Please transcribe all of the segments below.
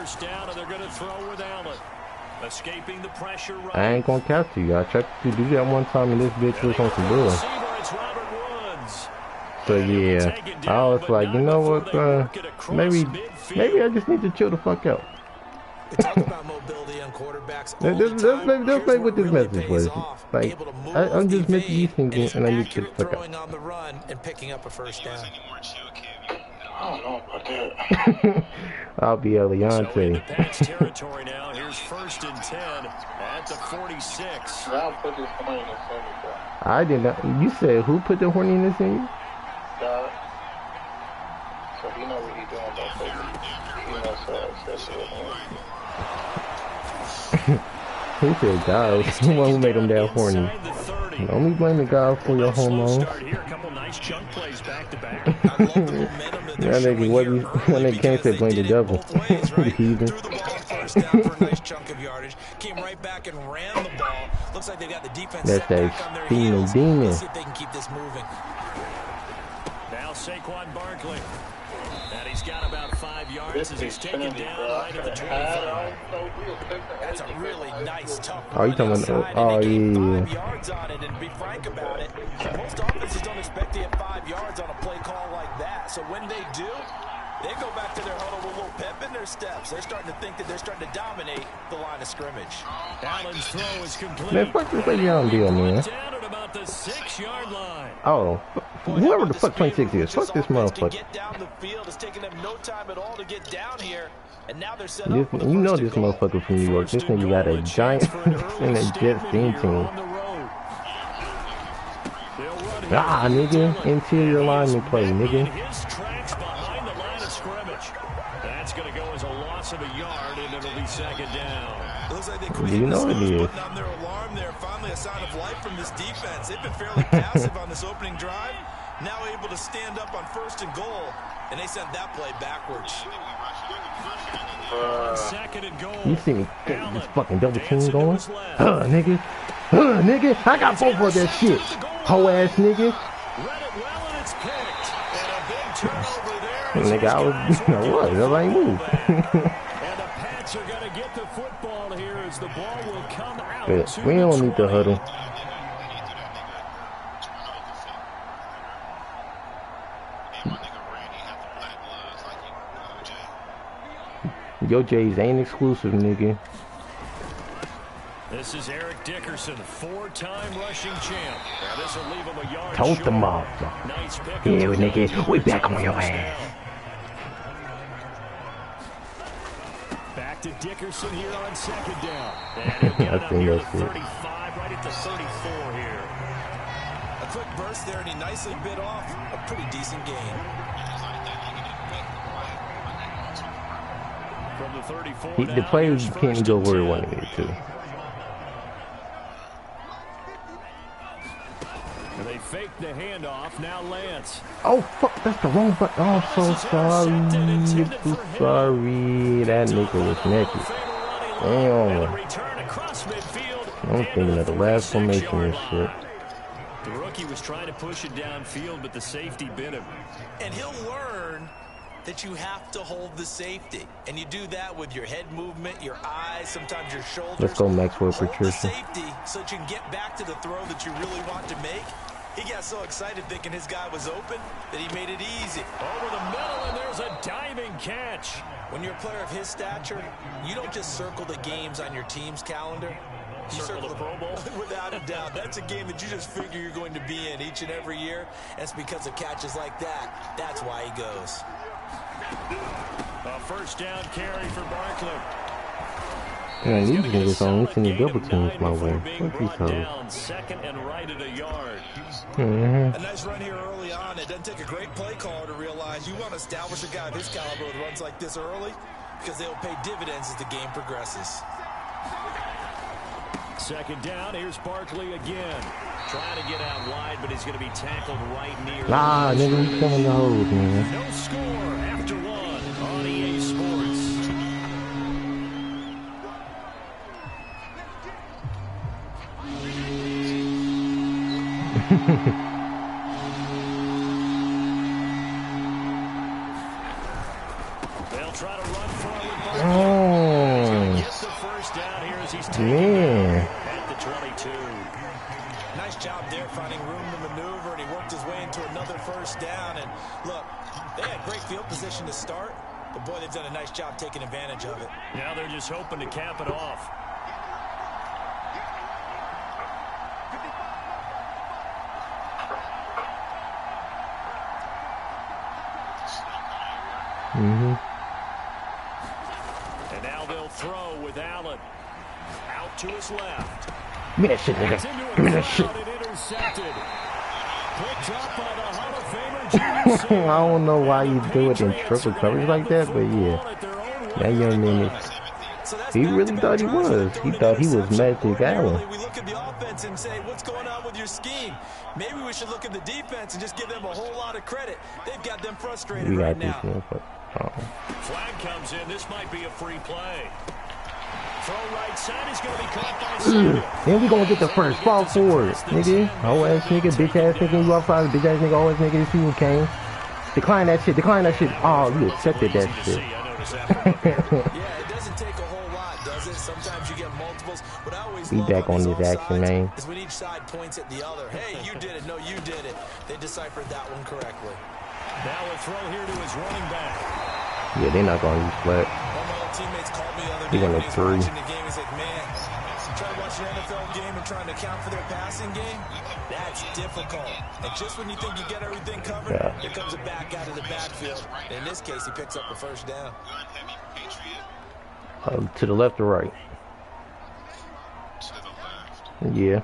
first down, and they're going to throw with Allen. Escaping the pressure. Right. I ain't gonna catch you. I tried to do that one time and this bitch was on some bull. So yeah, I was like, you know what, maybe I just need to chill the fuck out. That's maybe what this message was. Like, I'm just making these things and I need to chill the fuck out. I don't know about that. I'll be Eliante. So into Pats territory now. Here's 1st and 10 at the 46. I'll put this point in the center. I did not. You said who put the horniness in you? God. So he know what he doing about that. He knows He said God was the one who made him that horny. Don't be blaming God for your hormones. That nigga can't say blame the devil. The heathen. That's that demon. Now Saquon Barkley. And he's got about 5 yards as he's taken down right at the 25. That's a really nice, tough Oh, you talking about? Oh, yeah. 5 yards on it, and to be frank about it, most offenses don't expect to get 5 yards on a play call like that. So when they do, they go back to their huddle with a little pep in their steps. They're starting to think that they're starting to dominate the line of scrimmage. Allen's throw is complete. Man, fuck this lady on deal, man. Down at about the 6-yard line. Oh, whoever the fuck 26 is, fuck this motherfucker. Get down the field. It's taking them no time at all to get down here. And now they're set You know this motherfucker from New York. This nigga got a giant and a Jets theme team. Ah, nigga. Interior lineman play, nigga. That's going to go as a loss of a yard, and it'll be 2nd down. Looks like they You know it is. on their alarm there. Finally a sign of life from this defense. They've been fairly passive on this opening drive. Now able to stand up on 1st and goal, and they sent that play backwards. 2nd and goal. You see me get this fucking double team going? Nigga. Nigga. I got both of that shit. Hoe ass nigga. Nigga, I was, I ain't moved. And the Pats are going to get the football here as the ball will come out. We don't need to huddle. Yo, Jays ain't exclusive, nigga. This is Eric Dickerson, 4-time rushing champ. Now this will leave him a yard Told short. them off. Nice pick. Yeah, nigga, we back on your ass. Back to Dickerson here on 2nd down. And he'll get it up here at 35, right at the 34 here. A quick burst there, and he nicely bit off a pretty decent gain. From the 34 The players can't go where he wanted me to. They fake the handoff. Now Lance. Oh fuck, that's the wrong button. Oh, I'm so sorry. I'm so sorry. That nigga was naked. Damn. I'm thinking of the last formation and shit. The rookie was trying to push it downfield, but the safety bit him. And he'll learn that you have to hold the safety. And you do that with your head movement, your eyes, sometimes your shoulders. Let's go Maxwell Patricia. Safety so that you can get back to the throw that you really want to make. He got so excited thinking his guy was open that he made it easy. Over the middle, and there's a diving catch. When you're a player of his stature, you don't just circle the games on your team's calendar. You circle the Pro Bowl? Without a doubt. That's a game that you just figure you're going to be in each and every year. And it's because of catches like that. That's why he goes. A 1st down carry for Barkley. Man, these niggas on sending double teams my way. Fuck these hoes. 2nd and right at a yard. A nice run here early on. It doesn't take a great play caller to realize you want to establish a guy of his caliber with runs like this early because they'll pay dividends as the game progresses. 2nd down. Here's Barkley again. Trying to get out wide, but he's going to be tackled right near. Nah, nigga, he's coming to hold, man. No score after 1 on EA Sports. They'll try to run forward. Oh. as he's taken Man. at the 22. Nice job there finding room to maneuver, and he worked his way into another first down. And look, they had great field position to start, but boy, they've done a nice job taking advantage of it. Now they're just hoping to cap it off. And now they'll throw with Allen. Out to his left. Give me that shit, nigga. Give me that shit. Intercepted. Picked up by the Hall of Famer, I don't know why you do it in triple coverage like that, but yeah. That young man, he really thought he was. He thought he was Magic Allen. We look at the offense and say, what's going on with your scheme? Maybe we should look at the defense and just give them a whole lot of credit. They've got them frustrated right now. Flag comes in. This might be a free play. Throw right side is going to be caught by Samuel. And we gonna get the first. Fall forward, nigga. Whole ass nigga, bitch ass nigga, you outside, bitch ass nigga, always nigga, this you came. Decline that shit, decline that shit. Oh, you accepted that shit. Yeah, it doesn't take a whole lot, does it? Sometimes you get multiples, but I always Be back on this action, man. is when each side points at the other. Hey, you did it. No, you did it. They deciphered that one correctly. Now a throw here to his running back. Yeah, they're not gonna use flat. One of my old teammates called me the other He day went when at he's 3. watching the game. He's like, man, trying to watch an NFL game and trying to account for their passing game, that's difficult. And just when you think you get everything covered, here comes a back out of the backfield. In this case, he picks up a first down. To the left or right? Yeah.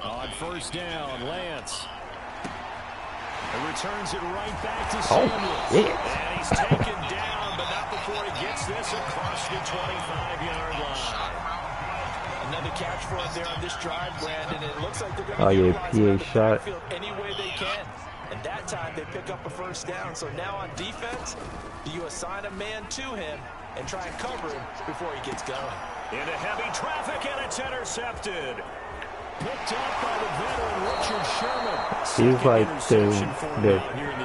On first down, Lance. And returns it right back to Samuel. Yeah. And he's taken down, but not before he gets this across the 25-yard line. Another catch for him there on this drive, Brandon. And it looks like they're going to PA shot. any way they can. And that time they pick up a first down. So now on defense, do you assign a man to him and try and cover him before he gets going? Into heavy traffic, and it's intercepted. Picked up by the veteran Richard Sherman. He's like the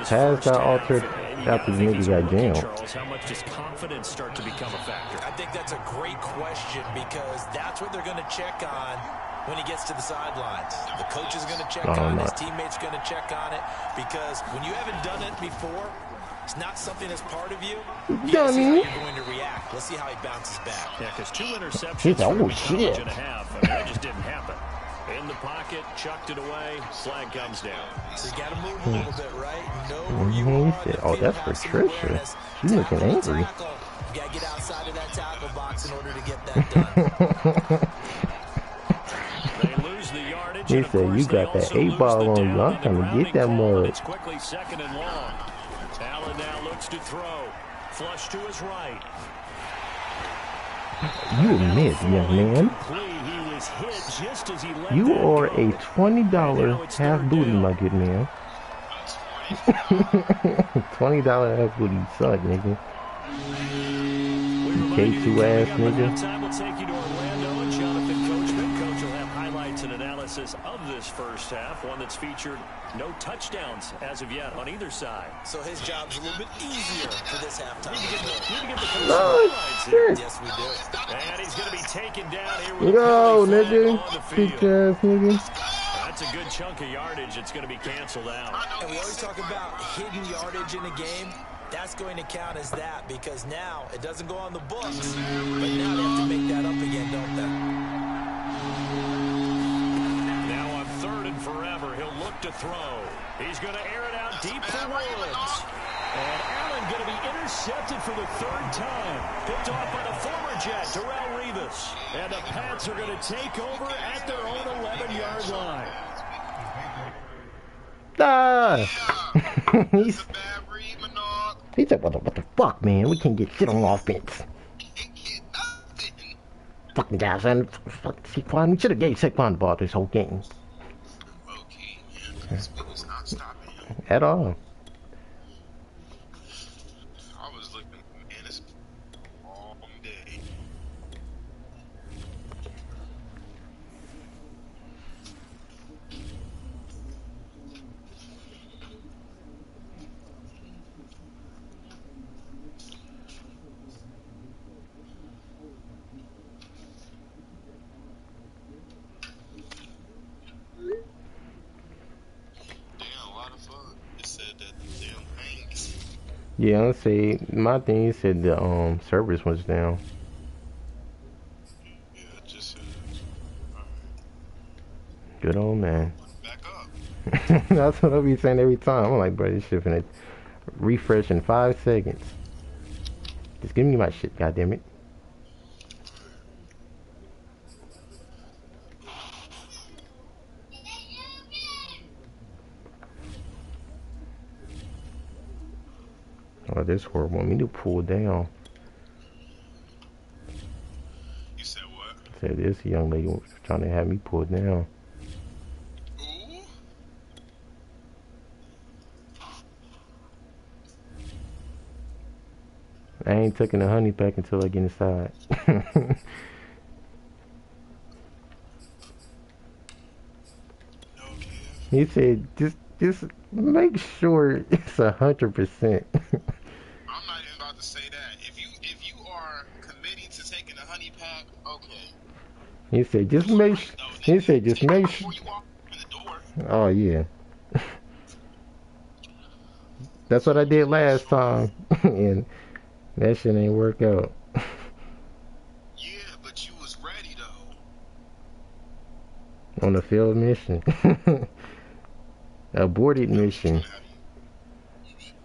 pass got altered after the nigga got jammed. Charles, how much does confidence start to become a factor? I think that's a great question because that's what they're going to check on when he gets to the sidelines. The coach is going to check on it. His teammates going to check on it because when you haven't done it before, it's not something that's part of you. You gotta see how you're going to react. Let's see how he bounces back. Yeah, because 2 interceptions oh, shit. And a half. I mean, that just didn't happen. In the pocket, chucked it away, flag comes down. So you got to move a little bit, right? Know where you are. Oh, that's Patricia. She's looking angry. You got to get outside of that tackle box in order to get that done. They lose the yardage. He said, you got that 8-ball on you. I'm trying to get that mud. It's quickly second and long. Allen now looks to throw. Flush to his right. You missed, young man. You are a $20 half booty, my good man. $20 half booty, you suck, nigga. K2 ass nigga. We'll take you to Orlando and Jonathan Coachman. Coach will have highlights and analysis of this first half, one that's featured no touchdowns as of yet on either side. So his job's a little bit easier for this halftime. Oh, shit. Yes, we do. And he's going to be taken down here with Yo, nigga. Bitch ass nigga. That's a good chunk of yardage. It's going to be canceled out. And we always talk about hidden yardage in a game. That's going to count as that because now it doesn't go on the books, but now they have to make that up again, don't they? Now on third and forever, he'll look to throw. He's going to air it out deep for Woods. And Allen going to be intercepted for the third time. Picked off by the former Jet, Darrelle Revis. And the Pats are going to take over at their own 11-yard line. He said, what the fuck, man? We can't get shit on offense. Fucking guys, son. Fuck Saquon. We should have gave Saquon the ball this whole game. At all. Yeah, I'll say my thing. He said the service was down. Yeah, I just said Good old man. back up. That's what I'll be saying every time. I'm like, bro, this shit finna refresh in 5 seconds. Just give me my shit, goddammit. Oh, this horrible. Want me to pull down. You said what? Said this young lady was trying to have me pull down. Ooh. I ain't taking the honey pack until I get inside. Okay. He said, just make sure it's 100%. I'm not even about to say that. If you are committing to taking a honey pack, okay. He said, just make. He said, just make sure. Before you walk in the door. Oh yeah. That's what I did last time, and that shit ain't work out. Yeah, but you was ready though. On a failed mission. Aborted mission.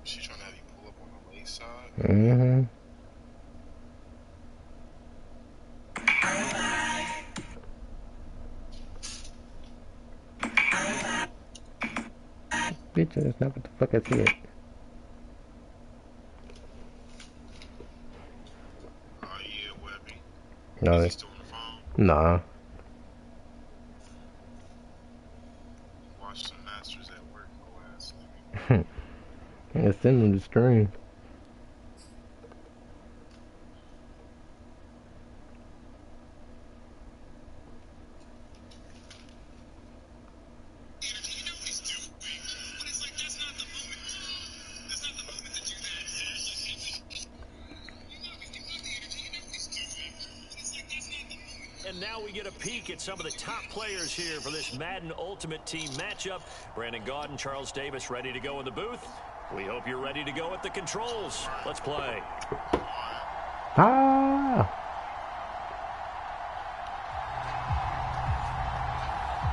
She's trying to have you pull up on the lake side. Mm-hmm. Bitch, that's not what the fuck I said. Oh yeah, Webby. No, Is he still on the phone? nah. Watch some Masters at work, no ass nigga. I send them the screen. And now we get a peek at some of the top players here for this Madden Ultimate Team matchup. Brandon Gaudin, Charles Davis ready to go in the booth. We hope you're ready to go at the controls. Let's play. Ah!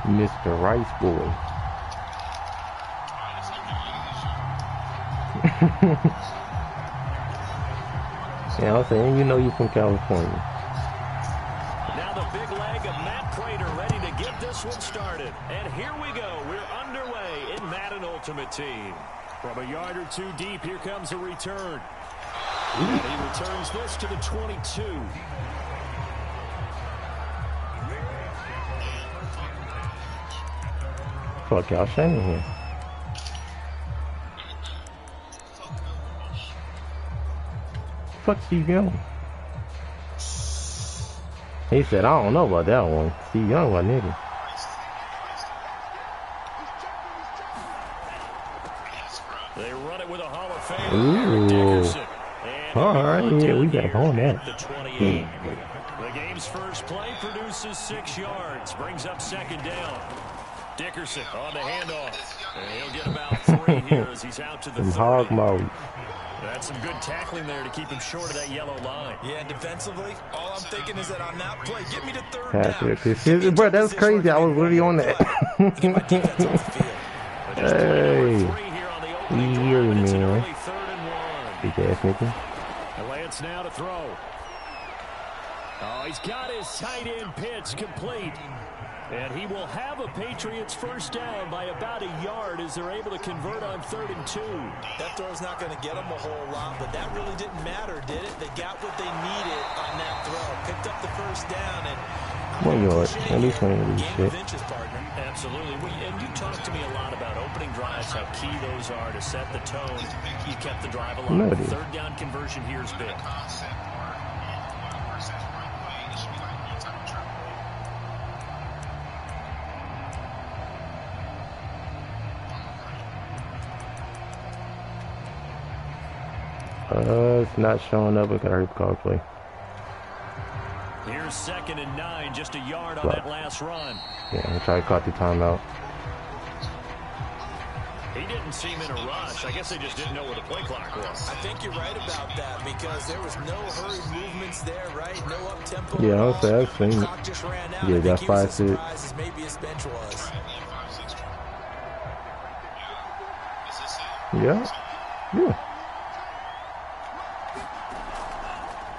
Mr. Rice Boy. Yeah, I'm saying, you know you from California. Now the big leg of Matt Prater ready to get this one started. And here we go. We're underway in Madden Ultimate Team. From a yard or two deep, here comes a return. And he returns this to the 22. Fuck y'all Shanahan. Fuck Steve Young. He said, I don't know about that one. Steve Young, my nigga. They run it with a Hall of Famer. Ooh. Alright, yeah, we got on that. The 28. The game's first play produces 6 yards. Brings up second down. Dickerson on the handoff. And he'll get about 3 here as he's out to the 30. Hog mode. That's some good tackling there to keep him short of that yellow line. Yeah, defensively, all I'm thinking is that on that play, get me to third Pass down. it. Bro, that's crazy. I was really on that. Get my defense on the field. Hey. Here, man. Big ass nigga. Lance now to throw. Oh, he's got his tight end pitch complete. And he will have a Patriots first down by about a yard as they're able to convert on 3rd and 2. That throw's not going to get them a whole lot, but that really didn't matter, did it? They got what they needed on that throw. Picked up the first down, and 1 yard. At least 1 yard. game of inches, partner. Absolutely. And you talked to me a lot about opening drives, how key those are to set the tone. You kept the drive alive. No, Third down conversion here is big. It's not showing up. I gotta hurry the call play. Here's 2nd and 9, just a yard on that last run. Yeah, I'm trying to caught the timeout. He didn't seem in a rush. I guess they just didn't know where the play clock was. I think you're right about that because there was no hurried movements there, right? No up-tempo. Yeah, I'll say I've seen it. Clock just ran out. Yeah, I that think he was 5-6. as surprised as maybe his bench was. Yeah. Yeah.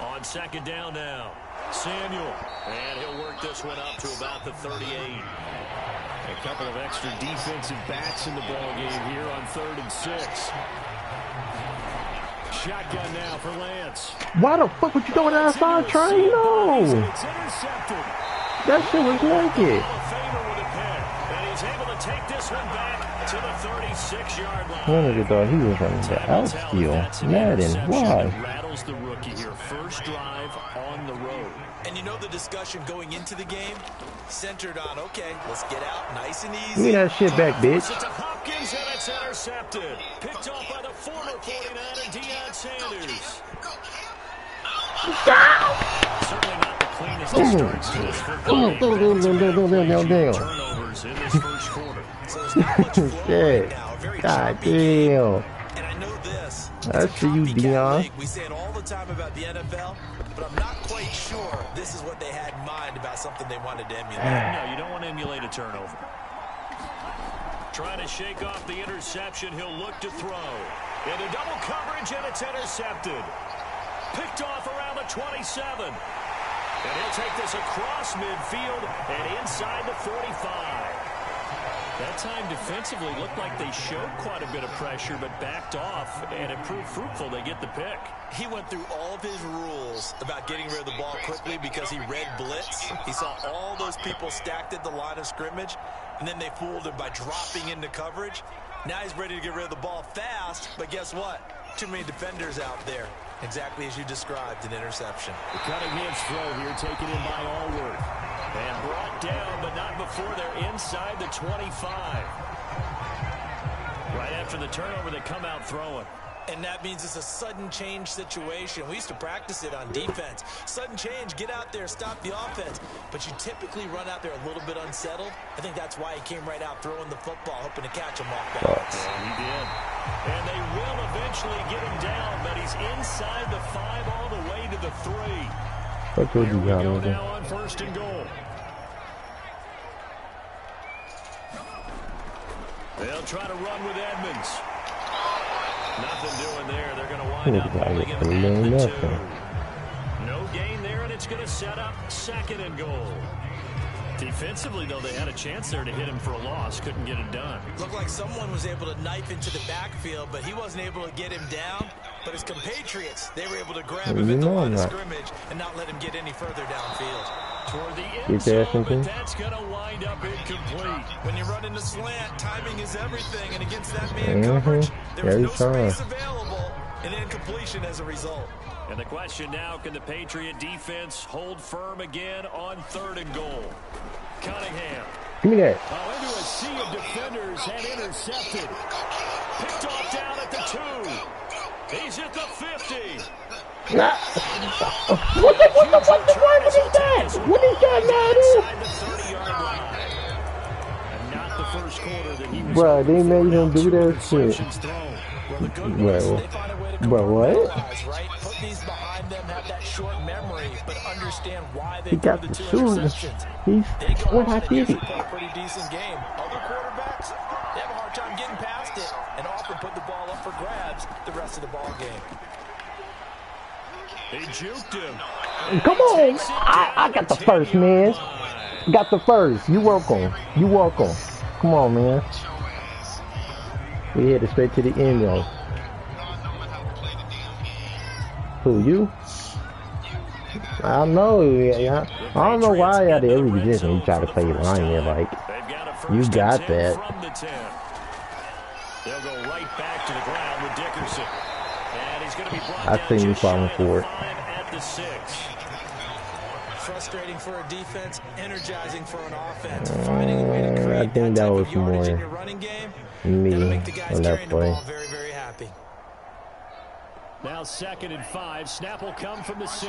On second down now, Samuel. And he'll work this one up to about the 38. A couple of extra defensive backs in the ball game here on 3rd and 6. Shotgun now for Lance. Why the fuck would you throw it outside train? No. It's intercepted. That shit was naked. And he's able to take this one back to the 36-yard line. One of the thought he was running the outfield. Madden, why? Rattles the rookie here. First drive on the road. And you know the discussion going into the game centered on, okay, let's get out nice and easy. Give me that shit back, bitch. It's to Hopkins, and it's intercepted. Picked off by the former 49er, Deion Sanders. Certainly not the cleanest of starts to this football game. Turnovers in this first quarter. So there's not much flow right now. A very God choppy game. damn. And I know this. That's for you, Deion. We say it all the time about the NFL, but I'm not quite sure this is what they had in mind about something they wanted to emulate. No, you don't want to emulate a turnover. Trying to shake off the interception. He'll look to throw. Into double coverage, and it's intercepted. Picked off around the 27. And he'll take this across midfield and inside the 45. That time defensively looked like they showed quite a bit of pressure but backed off, and it proved fruitful. They get the pick. He went through all of his rules about getting rid of the ball quickly because he read blitz. He saw all those people stacked at the line of scrimmage, and then they fooled him by dropping into coverage. Now he's ready to get rid of the ball fast, but guess what? Too many defenders out there. Exactly as you described, an interception. The Cunningham's throw here taken in by Allworth. And brought down, but not before they're inside the 25. Right after the turnover, they come out throwing. And that means it's a sudden change situation. We used to practice it on defense. Sudden change, get out there, stop the offense. But you typically run out there a little bit unsettled. I think that's why he came right out throwing the football, hoping to catch him off balance. Yeah, he did. And they will eventually get him down, but he's inside the 5 all the way to the 3. What could you got Here we go over? now on 1st and goal. They'll try to run with Edmonds. Nothing doing there. They're going to wind up holding him at the 2. No gain there, and it's going to set up 2nd and goal. Defensively, though, they had a chance there to hit him for a loss. Couldn't get it done. Looked like someone was able to knife into the backfield, but he wasn't able to get him down. But his compatriots, they were able to grab him at the line of scrimmage and not let him get any further downfield. Toward the end zone, but that's going to wind up incomplete. When you run into slant, timing is everything, and against that man coverage, there was no space available, and incompletion as a result. And the question now, can the Patriot defense hold firm again on 3rd and goal? Cunningham. Give me that. Into a sea of defenders and intercepted. Picked off down at the 2. He's at the 50. Nah. What the fuck is wrong with that? What is that, And not the first quarter that he was. Bro, they made him do that shit. Bro, what? Put these behind them, have that short memory, but understand why they He got the shoes. He's what I did. A pretty decent game. Other quarterbacks, they have a hard time getting past it and often put the ball up for grabs the rest of the ball game. They juked him. Come on. I got the first, man. Got the first. You welcome. You welcome. Come on, man. We headed straight to the end zone. Who, you? I know. I don't know why I had every position you try to play line. Like, you got that. They'll go right back to the ground with Dickerson. And he's going to be brought I think he's falling for it. At the 6. Frustrating for a defense, energizing for an offense. Finding a way to create I think that was more in your running game, me make the guys on that play. very, very happy. Now 2nd and 5. Snap will come from the 6.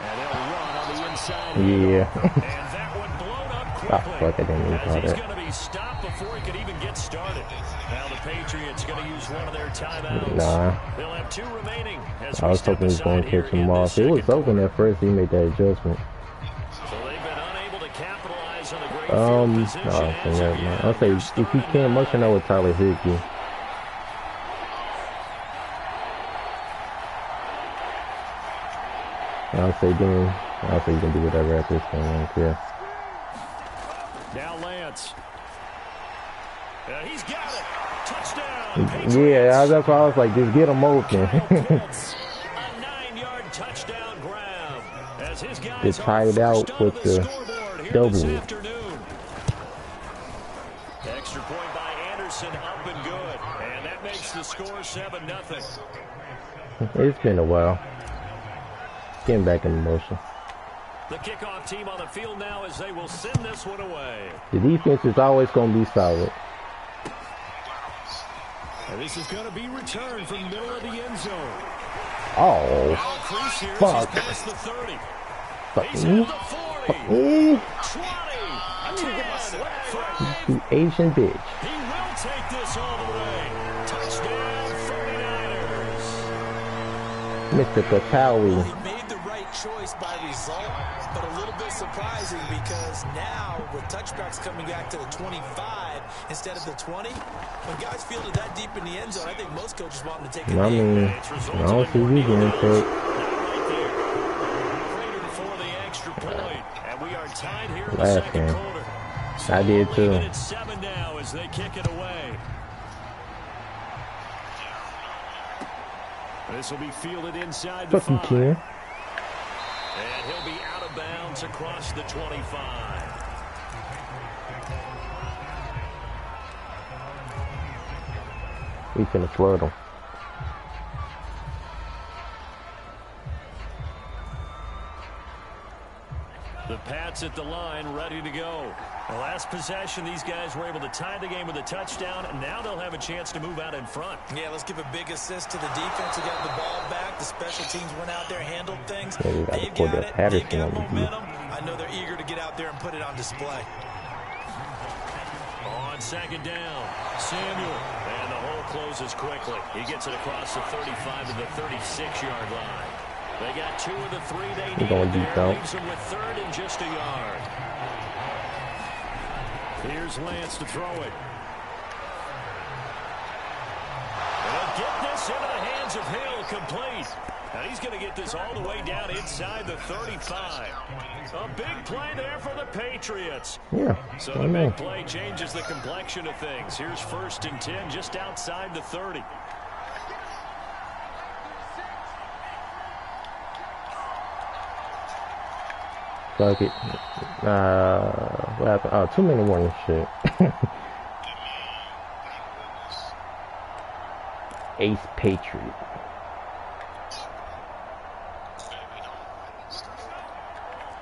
And they'll run on the inside. Yeah. And that one blown up Ah, quickly. fuck, I didn't even As call he's that. going to be stopped before he could even get started. Now the Patriots going to use one of their timeouts. Nah. They'll have 2 remaining. As I we was step hoping he was going aside to catch here him in off. this It was second open quarter. at first. He made that adjustment. So they've been unable to capitalize on the great No, field position as never of mind. yet. I'll say Here's if he 3rd can't and motion 9. out with Tyler Higbee. I'll say you can do whatever at this point. I don't care. Now Lance. He's got it. Touchdown. Yeah, Patriots. that's why I was like, just get him open. Kyle Pitts, a 9-yard touchdown grab. As his guys They tied out are with first the on scoreboard here double. this afternoon. Extra point by Anderson, up and good. And that makes the score 7-0. It's been a while. Getting back in motion. The kickoff team on the field now as they will send this one away. The defense is always going to be solid. And this is going to be returned from the middle of the end zone. Oh, Now Kreese here, fuck. he's past the 30. Fuck He's me. at the 40. Fuck me. 20. I need to get my swag back. You Asian bitch. He will take this all the way. Touchdown 49ers. Mr. Katawi. He made the right choice by result, but a little bit surprising because now with touchbacks coming back to the 25 instead of the 20, when guys feel it that deep in the end zone, I think most coaches want them to take a I knee. mean, I don't see you getting picked. Right there. Cratered for the extra point. And we are tied here in the Last second game. quarter. I did too. It's 7 now as they kick it away. This will be fielded inside the Fucking 5. Ken. And he'll be out of bounds across the 25. We finna flood them. The Pats at the line, ready to go. The last possession, these guys were able to tie the game with a touchdown, and now they'll have a chance to move out in front. Yeah, let's give a big assist to the defense who got the ball back. The special teams went out there, handled things. Yeah, we got They've Cordell got it. They've Patterson got on the D. momentum. I know they're eager to get out there and put it on display. On second down, Samuel. And the hole closes quickly. He gets it across the 35 to the 36-yard line. They got 2 of the 3 they We're going needed deep there. out. Leaves them with 3rd and just a yard. Here's Lance to throw it. They'll get this into the hands of Hill, complete. And he's going to get this all the way down inside the 35. A big play there for the Patriots. Yeah, So I the know. big play changes the complexion of things. Here's 1st and 10 just outside the 30. Fuck it. What happened? Oh, 2-minute warning shit. Ace Patriot.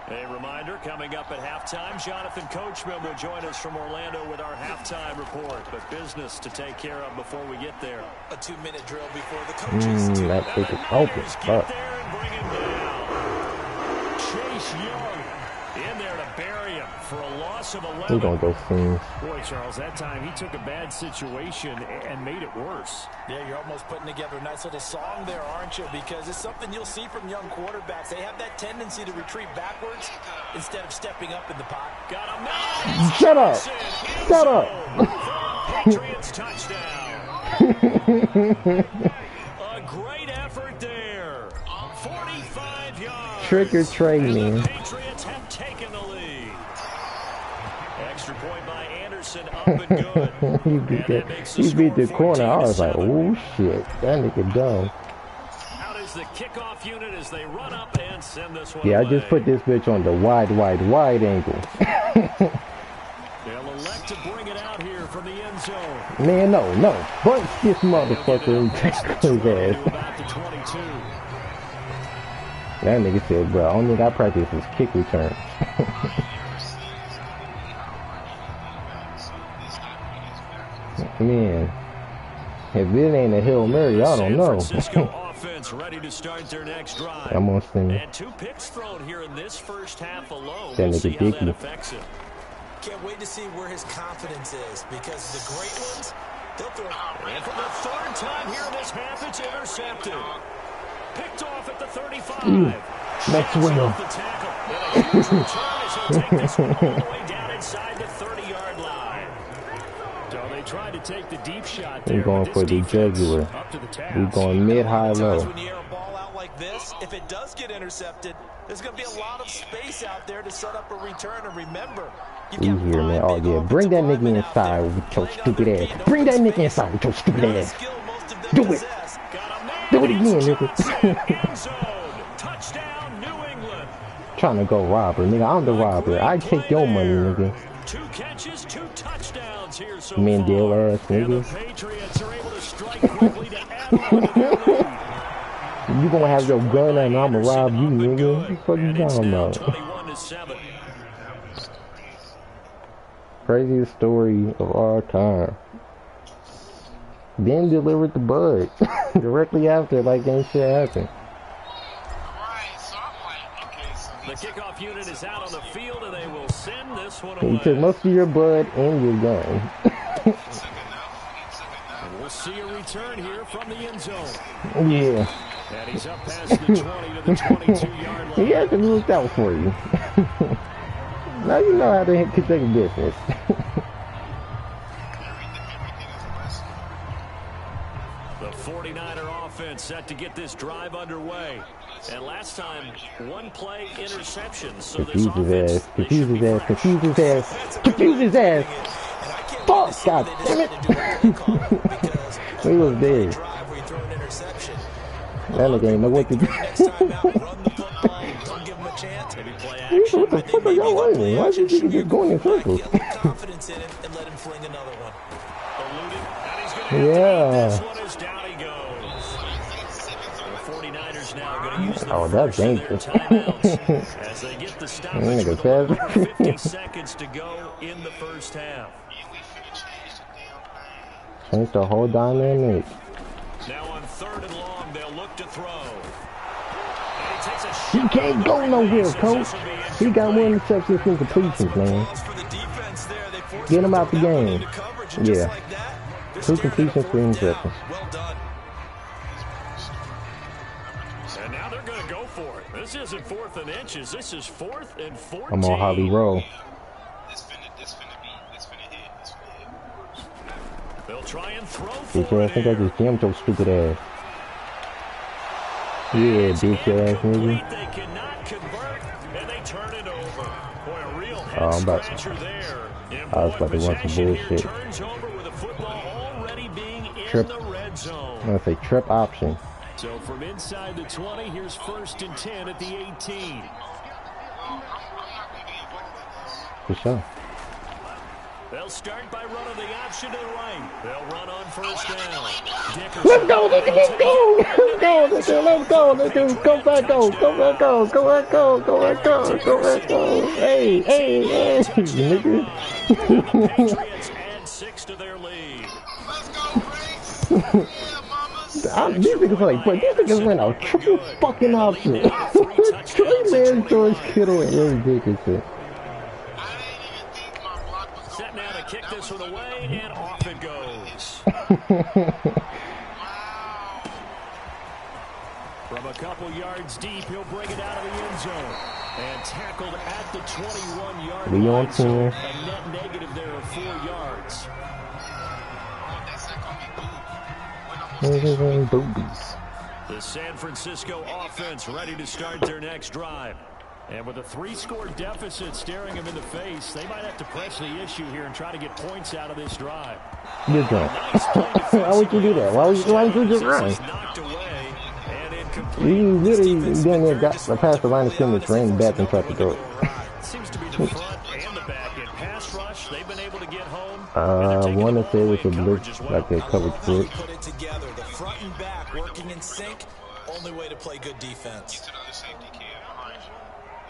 A reminder, coming up at halftime, Jonathan Coachman will join us from Orlando with our halftime report. But business to take care of before we get there. A 2-minute drill before the coaches. That pick is open. Niners Fuck. get there and bring him down. Chase Young in there to bury him for a loss of 11. We're gonna go soon. Boy, Charles, that time he took a bad situation and made it worse. Yeah, you're almost putting together a nice little song there, aren't you? Because it's something you'll see from young quarterbacks. They have that tendency to retreat backwards instead of stepping up in the pocket. Got him now. Shut up. Shut up. Patriots touchdown. A great effort there. 45 yards. Trick or treat, And man. the Patriots have taken the lead. Extra point by Anderson, up and good. He beat And that makes he beat the score corner. I was like, 14-7. oh shit, that nigga dumb. Out is the kickoff unit as they run up and send this one Yeah, I away. just put this bitch on the wide angle. They'll elect to bring it out here from the end zone. Man, no. Bunch this motherfucker and tackle his To ass. about the 22. That nigga said, bro, only thing I practice is kick return. Man, if it ain't a Hail Mary, I don't know. San Francisco offense ready to start their next drive. I'm on scene. And 2 picks thrown here in this first half alone. That We'll see nigga how that Dickey. affects him. Can't wait to see where his confidence is, because the great ones, they'll throw. And for the 3rd time here in this half, it's intercepted. Picked off at the 35. Next window. The tackle. And a huge return as he'll take this one all the way down inside the 30-yard line. So they tried to take the deep shot there. We're going for the jugular. Up to the task. We're going mid-high low. When you air a ball out like this, if it does get intercepted, there's going to be a lot of space out there to set up a return. And remember, You hear me? Oh yeah, bring that nigga inside with your stupid ass. Bring that nigga inside with your stupid ass. Do it. Do it again, nigga. Touchdown, New England. Trying to go robber, nigga. I'm the robber. I take your money, nigga. 2 catches, 2 touchdowns here so Mendel far. ass And the nigga. Patriots are able to strike quickly to add on to their lead. You gonna have your gun and I'ma rob you, nigga. What the fuck you And it's talking now about? 21-7. Craziest story of all time. Then delivered the bud directly after, like ain't shit happened. Right, so I'm like, okay, so The kickoff unit is out on the field, and they will send this one You away. took most of your bud and your gun. he took enough. We'll see a return here from the end zone. Yeah, And he's up past the 20 to the 22-yard line. he had to look out for you. Now you know how to conduct business. The 49er offense set to get this drive underway. And last time, 1 play interception. So this Confuse his offense, ass. Confuse his ass. Confuse his ass. Confuse his ass. Fuck! God damn it! He was dead. That nigga ain't know what to do. maybe play What action. the fuck are y'all waiting? Why is this nigga just going in circles? Confidence in it and let him fling another one. Eluding, and he's going to have to Yeah. beat this one as down he goes. The 49ers now going to use the Oh, that's first of their dangerous. timeouts as they get the stoppage That nigga with a little fast. over 50 seconds to go in the first half. Change the whole dynamic. Now on 3rd and long, they'll look to throw. And he takes a He shot. can't go nowhere, coach. He got 1 interception from completions, man. Get him out the game. Yeah. 2 completions, 3 interceptions. Well done. And now they're going to go for it. This isn't 4th and inches. This is 4th and 14. I'm on Holly Roll. This finna hit. They'll try and throw Bitch for ass, it I think I here. just jammed your stupid ass. Yeah, bitch ass nigga. Incomplete. They cannot convert, and they turn it over. Boy, a real Oh, I'm about to- head-scratcher there. And I was boy, about to run some possession here bullshit. turns over with the football already being in Trip. the red zone. I'm gonna say trip option. So from inside the 20, here's 1st and 10 at the 18. For sure. They'll start by running the option to the right. They'll run on 1st down. Let's go, nigga, let's go! Let's go, nigga, let's go, nigga! Go back, go! Go back, go! Go back, go! Go back, go! Go back, go! Hey, hey, hey, nigga! The Patriots add 6 to their lead. Let's go, Grace. Yeah, mamas. These niggas are like, but these niggas ran a triple fucking option. Trey Man, George Kittle, and Eric Dickerson. I didn't even think my block was Set going now to back. kick That this was one the away, middle. and off it goes. Wow. From a couple yards deep, he'll bring it out of the end zone. And tackled at the 21-yard Leon line. So Turner. a net negative there of 4 yards. Oh, that's not gonna be good. When I'm Boobies. The San Francisco offense ready to start their next drive. And with a 3-score deficit staring them in the face, they might have to press the issue here and try to get points out of this drive. You're drunk. Nice play Why would you do that? Why would you just run? This is knocked away and incomplete. You literally down there got past the line of scrimmage, ran back and tried to throw it. Seems to be the front and the back end. Pass rush, they've been able to get home. One to say it was a blitz, like a coverage blitz. Put it together. The front and back working in sync. Only way to play good defense. to the other safety kid behind you.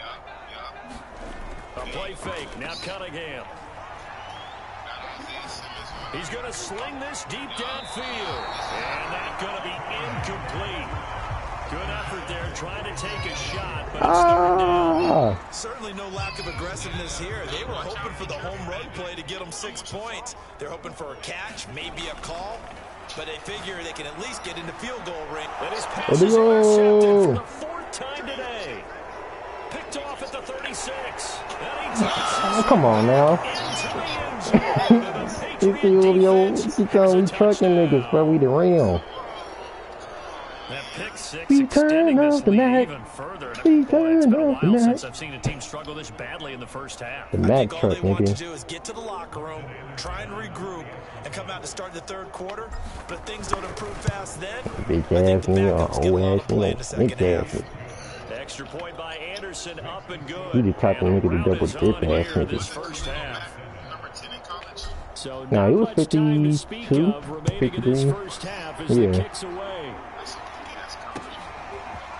Yup. A play fake, now Cunningham. He's going to sling this deep downfield. And that's going to be incomplete. Good effort there, trying to take a shot, but it's third down. Certainly no lack of aggressiveness here. They were hoping for the home run play to get them 6 points. They're hoping for a catch, maybe a call, but they figure they can at least get into field goal range. And his pass is intercepted for the 4th time today. Picked off at the 36. Come on now. You trucking niggas, bro. We the real. That pick six extending this lead even further. It's been a while since I've seen a team struggle this badly in the first half. The Mac all truck, they want to nigga. do is get to the locker room, try and regroup, and come out to start the third quarter. But if things don't improve fast then, Big I think ass the nigga, backups get a lot old of play in the ass second nigga, half. big ass nigga. Extra point by Anderson, up and good. He the type of And nigga to round double is dip on ass here nigga. this first half. Number 10 in college. So Nah, not he was much time to speak 52, of remaining in this 53. first half as the kicks away.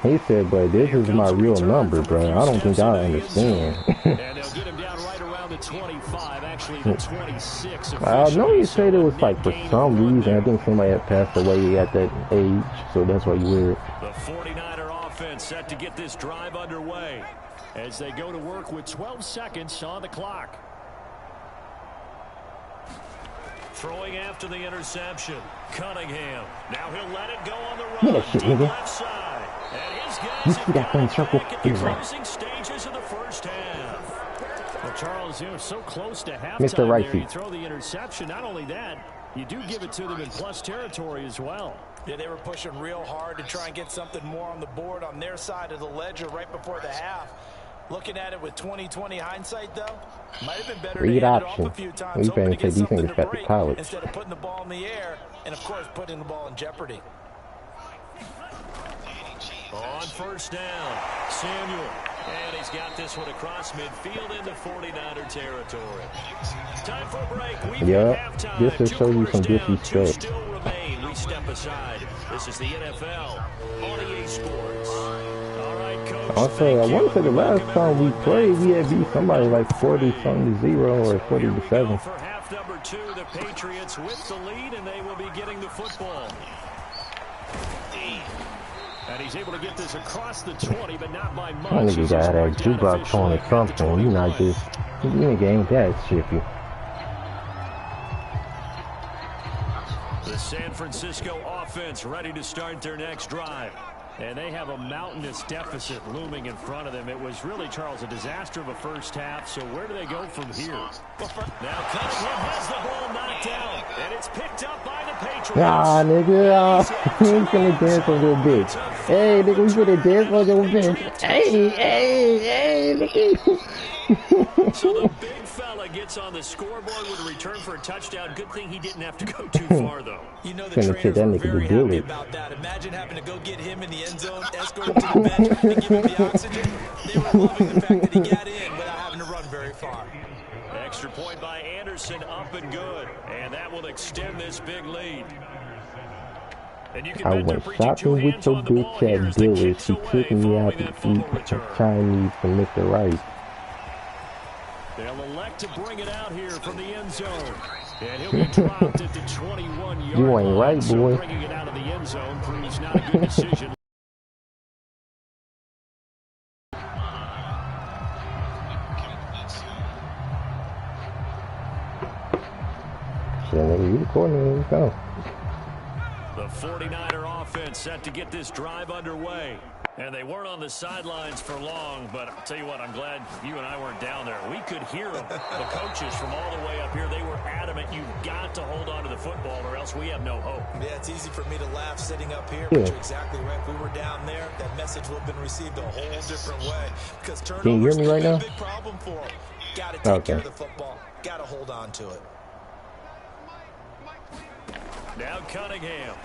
He said, but this is my real number, bro. I don't think I understand. And they'll get him down right around the 25, actually the 26. I know you said it was like for some reason. I think somebody had passed away at that age, so that's why you wear it. The 49er offense set to get this drive underway as they go to work with 12 seconds on the clock. Throwing after the interception, Cunningham. Now he'll let it go on the run. that shit, Deep nigga. left side. And his guys You have see that got thing it circle? back at the He's right. closing stages of the first half. Well, Charles, you know, so close to halftime Mr. Right there. You feet. throw the interception. Not only that, you do give it to them in plus territory as well. Yeah, they were pushing real hard to try and get something more on the board on their side of the ledger right before the half. Looking at it with 20/20 hindsight, though, might have been better Read to hand it option. off a few times, We hoping better to get say these something niggas to got to break college. instead of putting the ball in the air and, of course, putting the ball in jeopardy. On first down, Samuel. And he's got this one across midfield into 49er territory. Time for a break. We've Yeah, hit halftime. this will 2 show you quarters some down, 2 disrespect. still remain. We step aside. This is the NFL on EA Sports. All right, Coach. Also, I want to say the last time we played, we had beat somebody like 40-something to 0 or 40 Here we to go 7. for half number 2. The Patriots with the lead, and they will be getting the football. And he's able to get this across the 20, but not by much. I think you He's got that marked down jukebox on or officially at the something. You not 21. just, you nigga ain't that shippy. The San Francisco offense ready to start their next drive. And they have a mountainous deficit looming in front of them. It was really, Charles, a disaster of a first half. So where do they go from here? Now Cunningham has the ball knocked down. And it's picked up by the Patriots. Nah, nigga, we finna dance a little bit. Hey, nigga, we finna dance a little bit. Hey, nigga. So the big fella gets on the scoreboard with a return for a touchdown. Good thing he didn't have to go too far, though. You know the Finna trainers take that were nigga to very do happy it. about that. Imagine having to go get him in the end zone, escort him to the bench, and give him the oxygen. They were loving the fact that he got in without having to run very far. Extra point by Anderson, up and good. And that will extend this big lead. And you can I bet they're went preaching two shopping with hands your on the ball bitch here at as the Dillard's. kicks She away took me following out to that fumble eat return. Chinese from Mr. Rice. They'll elect to bring it out here from the end zone. And he'll be dropped at the 21-yard You ain't line. right, So boy. bringing it out of the end zone proves not a good decision. Shit, nigga, you recording? Let's go. The 49er offense set to get this drive underway. And they weren't on the sidelines for long, but I'll tell you what, I'm glad you and I weren't down there. We could hear them. The coaches from all the way up here, they were adamant, you've got to hold on to the football or else we have no hope. Yeah, it's easy for me to laugh sitting up here, Yeah. but you're exactly right. If we were down there, that message would have been received a whole different way. Because Can you hear turnovers me right could be now? a big problem for them. Got to take care Okay. of the football. Got to hold on to it. Now Cunningham.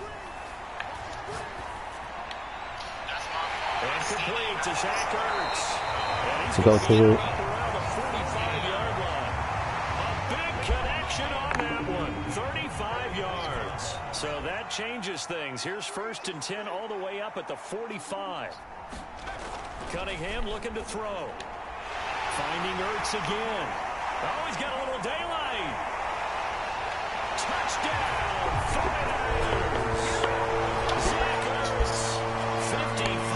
And complete to Zach Ertz. And he's Go going to to it. get up around the 45-yard line. A big connection on that one. 35 yards. So that changes things. Here's 1st and 10 all the way up at the 45. Cunningham looking to throw. Finding Ertz again. Oh, he's got a little daylight. Touchdown, 49ers. Zach Ertz, 55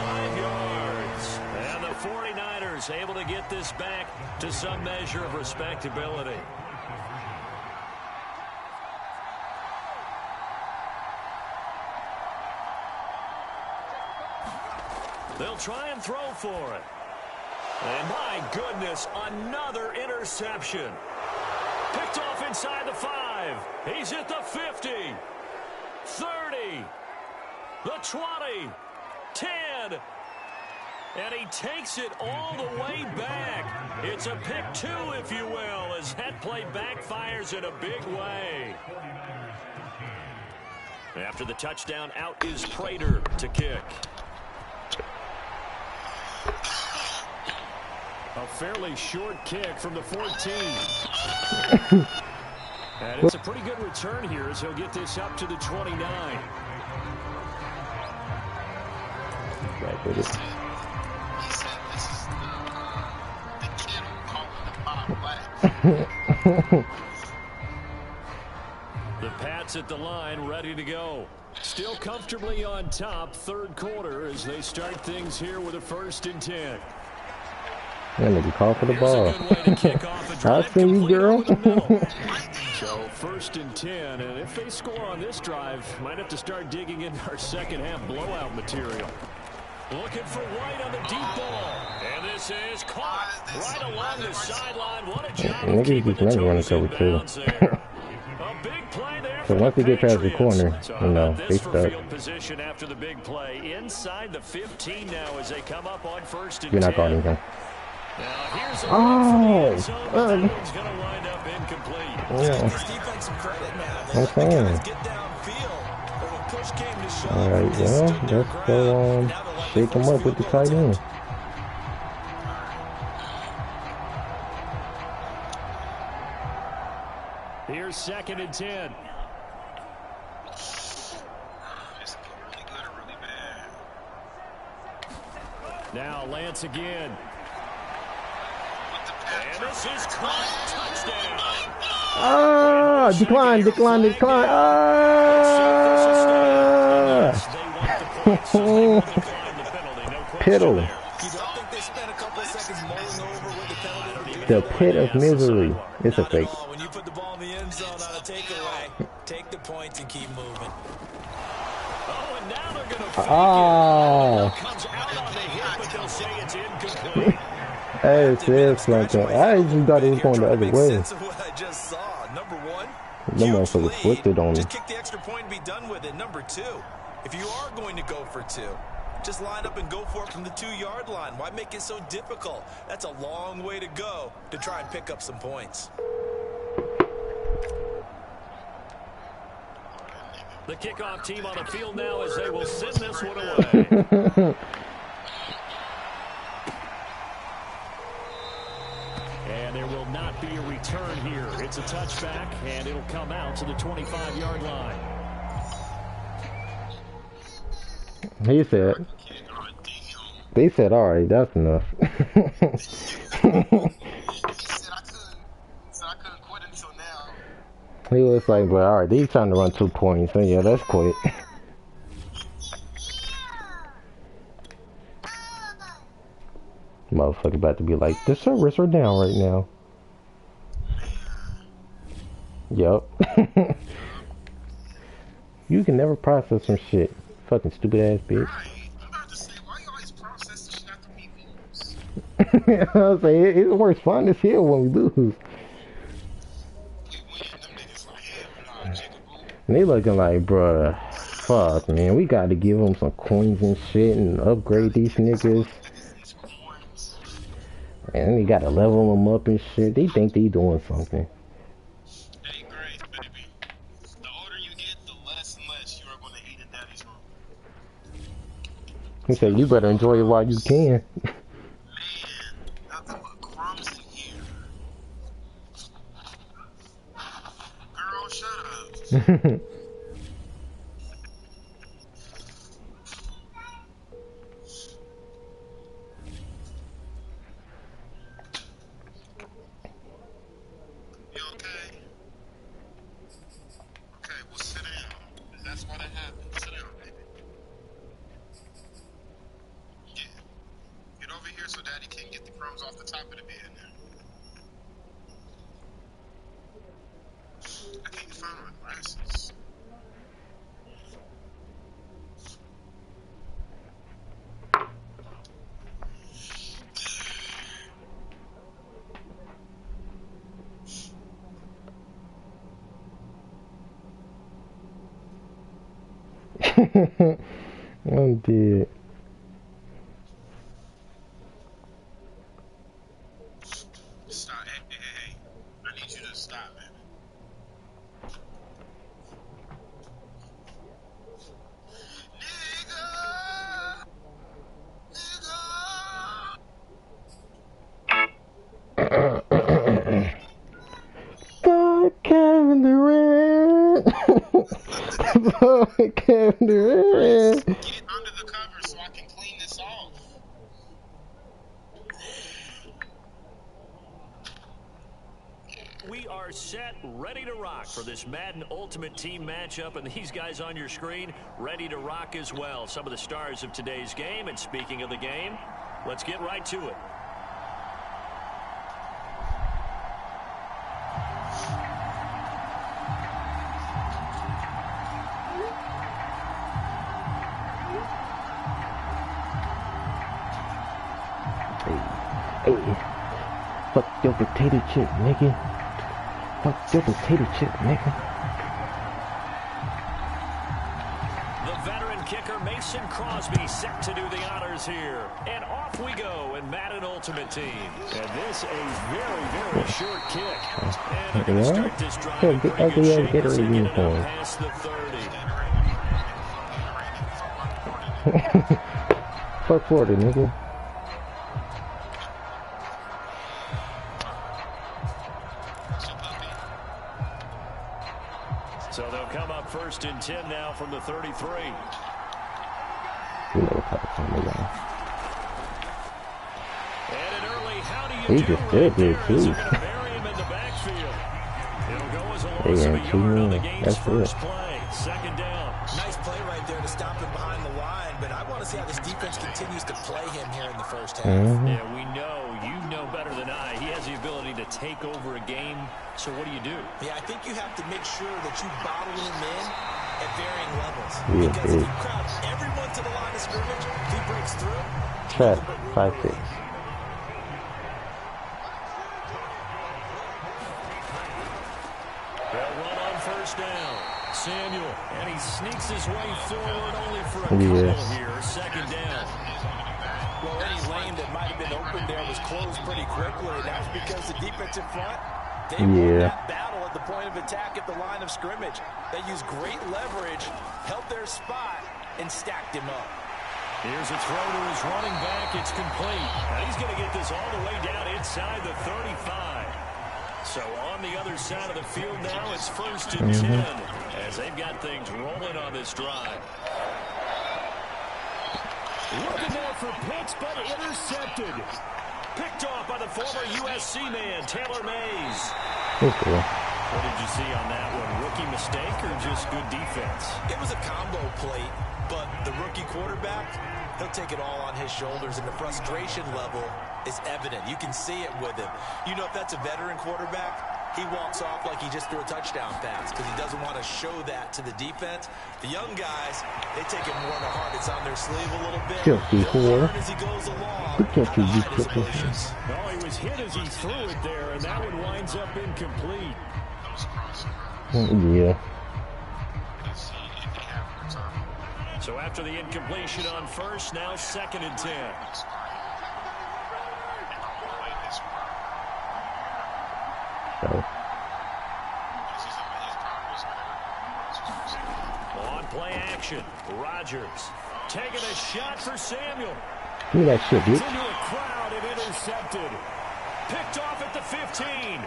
Bears able to get this back to some measure of respectability. They'll try and throw for it. And my goodness, another interception. Picked off inside the 5. He's at the 50. 30. The 20. 10. And he takes it all the way back. It's a pick 2, if you will, as that play backfires in a big way. After the touchdown, out is Prater to kick. A fairly short kick from the 14. And it's a pretty good return here as he'll get this up to the 29. Back with it. The Pats at the line, ready to go. Still comfortably on top, third quarter, as they start things here with a 1st and 10. That nigga call for the ball. I see you, girl. So 1st and 10, and if they score on this drive, might have to start digging into our second half blowout material. Looking for White on the deep ball. And this is caught right along the sideline. What a job of keeping the toes in bounds there. A big play there. So once they get past the corner, you know, they start. Field position after the big play. Inside the 15 now as they come up on 1st and 10. You're not calling anything. Oh, This defensive credit now. Okay. All right, well, let's go shake them up with the tight end. Here's 2nd and 10. Now Lance again. And this is caught. Touchdown. Ah, decline. Piddle. The pit of misery. It's a fake. When you put the ball in the end zone on a takeaway, take the points and keep moving. Oh, and now they're going to comes out on the hit, but they'll say it's incomplete. Hey, it's like I just thought it was going the other way. What I just saw. Number 1, the motherfucker flipped it on me. just kick the extra point and be done with it. Number 2, if you are going to go for 2, just line up and go for it from the 2-yard line. Why make it so difficult? That's a long way to go to try and pick up some points. The kickoff team on the field now as they will send this one away. And there will not be a return here. It's a touchback, and it'll come out to the 25-yard line. He said, they said, all right, that's enough. He was like, well, all right, they trying to run 2 points, so yeah, let's quit. Motherfucker about to be like, the servers are down right now. Yup. You can never process some shit. Fucking stupid ass bitch. I'm about to say, why you always process the shit after we lose? I was like, it's worse fun this here when we lose. And they looking like, bruh, fuck, man, we gotta give them some coins and shit and upgrade these niggas. And they gotta level them up and shit. They think they doing something. Hey, Grace, baby. The older you get, the less and less you are going to eat in daddy's room. He said, you better enjoy it while you can. Man, nothing but crumbs in here. Girl, shut up. so Daddy can get the crumbs off the top of the bed now. I can't find my glasses. I'm dead. Stop. Hey. I need you to stop, man. Fuck Kevin Durant. Fuck Kevin Durant. Get it under the cover so I can clean this off. We are set, ready to rock for this Madden Ultimate Team matchup, and these guys on your screen ready to rock as well. Some of the stars of today's game, and speaking of the game, let's get right to it. Hey, fuck your potato chip, nigga. Fuck your potato chip, nigga. The veteran kicker Mason Crosby set to do the honors here. And off we go in Madden Ultimate Team. And this a very, very short kick. And they're going to start this drive in pretty good shape as they get it up past the 30. Fuck 40, nigga. So they'll come up 1st and 10 now from the 33. You know what type of fun they got. And an early how do you He do just right stood there, there as too. they're going to bury him in the backfield. It'll go as a They loss of a ran 2 yard on the men. game's That's first it. play. 2nd down. Nice play right there to stop him behind the line, but I want to see how this defense continues to play him here in the first half. Yeah, we know. You know better than I. He has the ability to take over a game. So what do? Yeah, I think you have to make sure that you bottle him in at varying levels. Yeah, Because if you crowd everyone to the line of scrimmage, if he breaks through, Trap, 5-6. They'll run on 1st down. Samuel, and he sneaks his way forward only for a couple here. 2nd down. well, any lane that might have been open there was closed pretty quickly. That was because the defensive front, they won that battle at the point of attack at the line of scrimmage. They used great leverage, held their spot, and stacked him up. Here's a throw to his running back. It's complete. Now he's going to get this all the way down inside the 35. So on the other side of the field now, it's 1st and 10 as they've got things rolling on this drive. Looking there for Pitts, but intercepted. Picked off by the former USC man, Taylor Mays. Okay. What did you see on that one? Rookie mistake or just good defense? It was a combo plate, but the rookie quarterback, he'll take it all on his shoulders, and the frustration level is evident. You can see it with him. You know, if that's a veteran quarterback, he walks off like he just threw a touchdown pass because he doesn't want to show that to the defense. The young guys, they take it more to heart. It's on their sleeve a little bit. They'll learn as he goes along. Oh, he was hit as he threw it there, and that one winds up incomplete. Yeah. So after the incompletion on 1st, now 2nd and 10. On play action, Rodgers taking a shot for Samuel. Give me that shit, bitch. Into a crowd and intercepted. Picked off at the 15.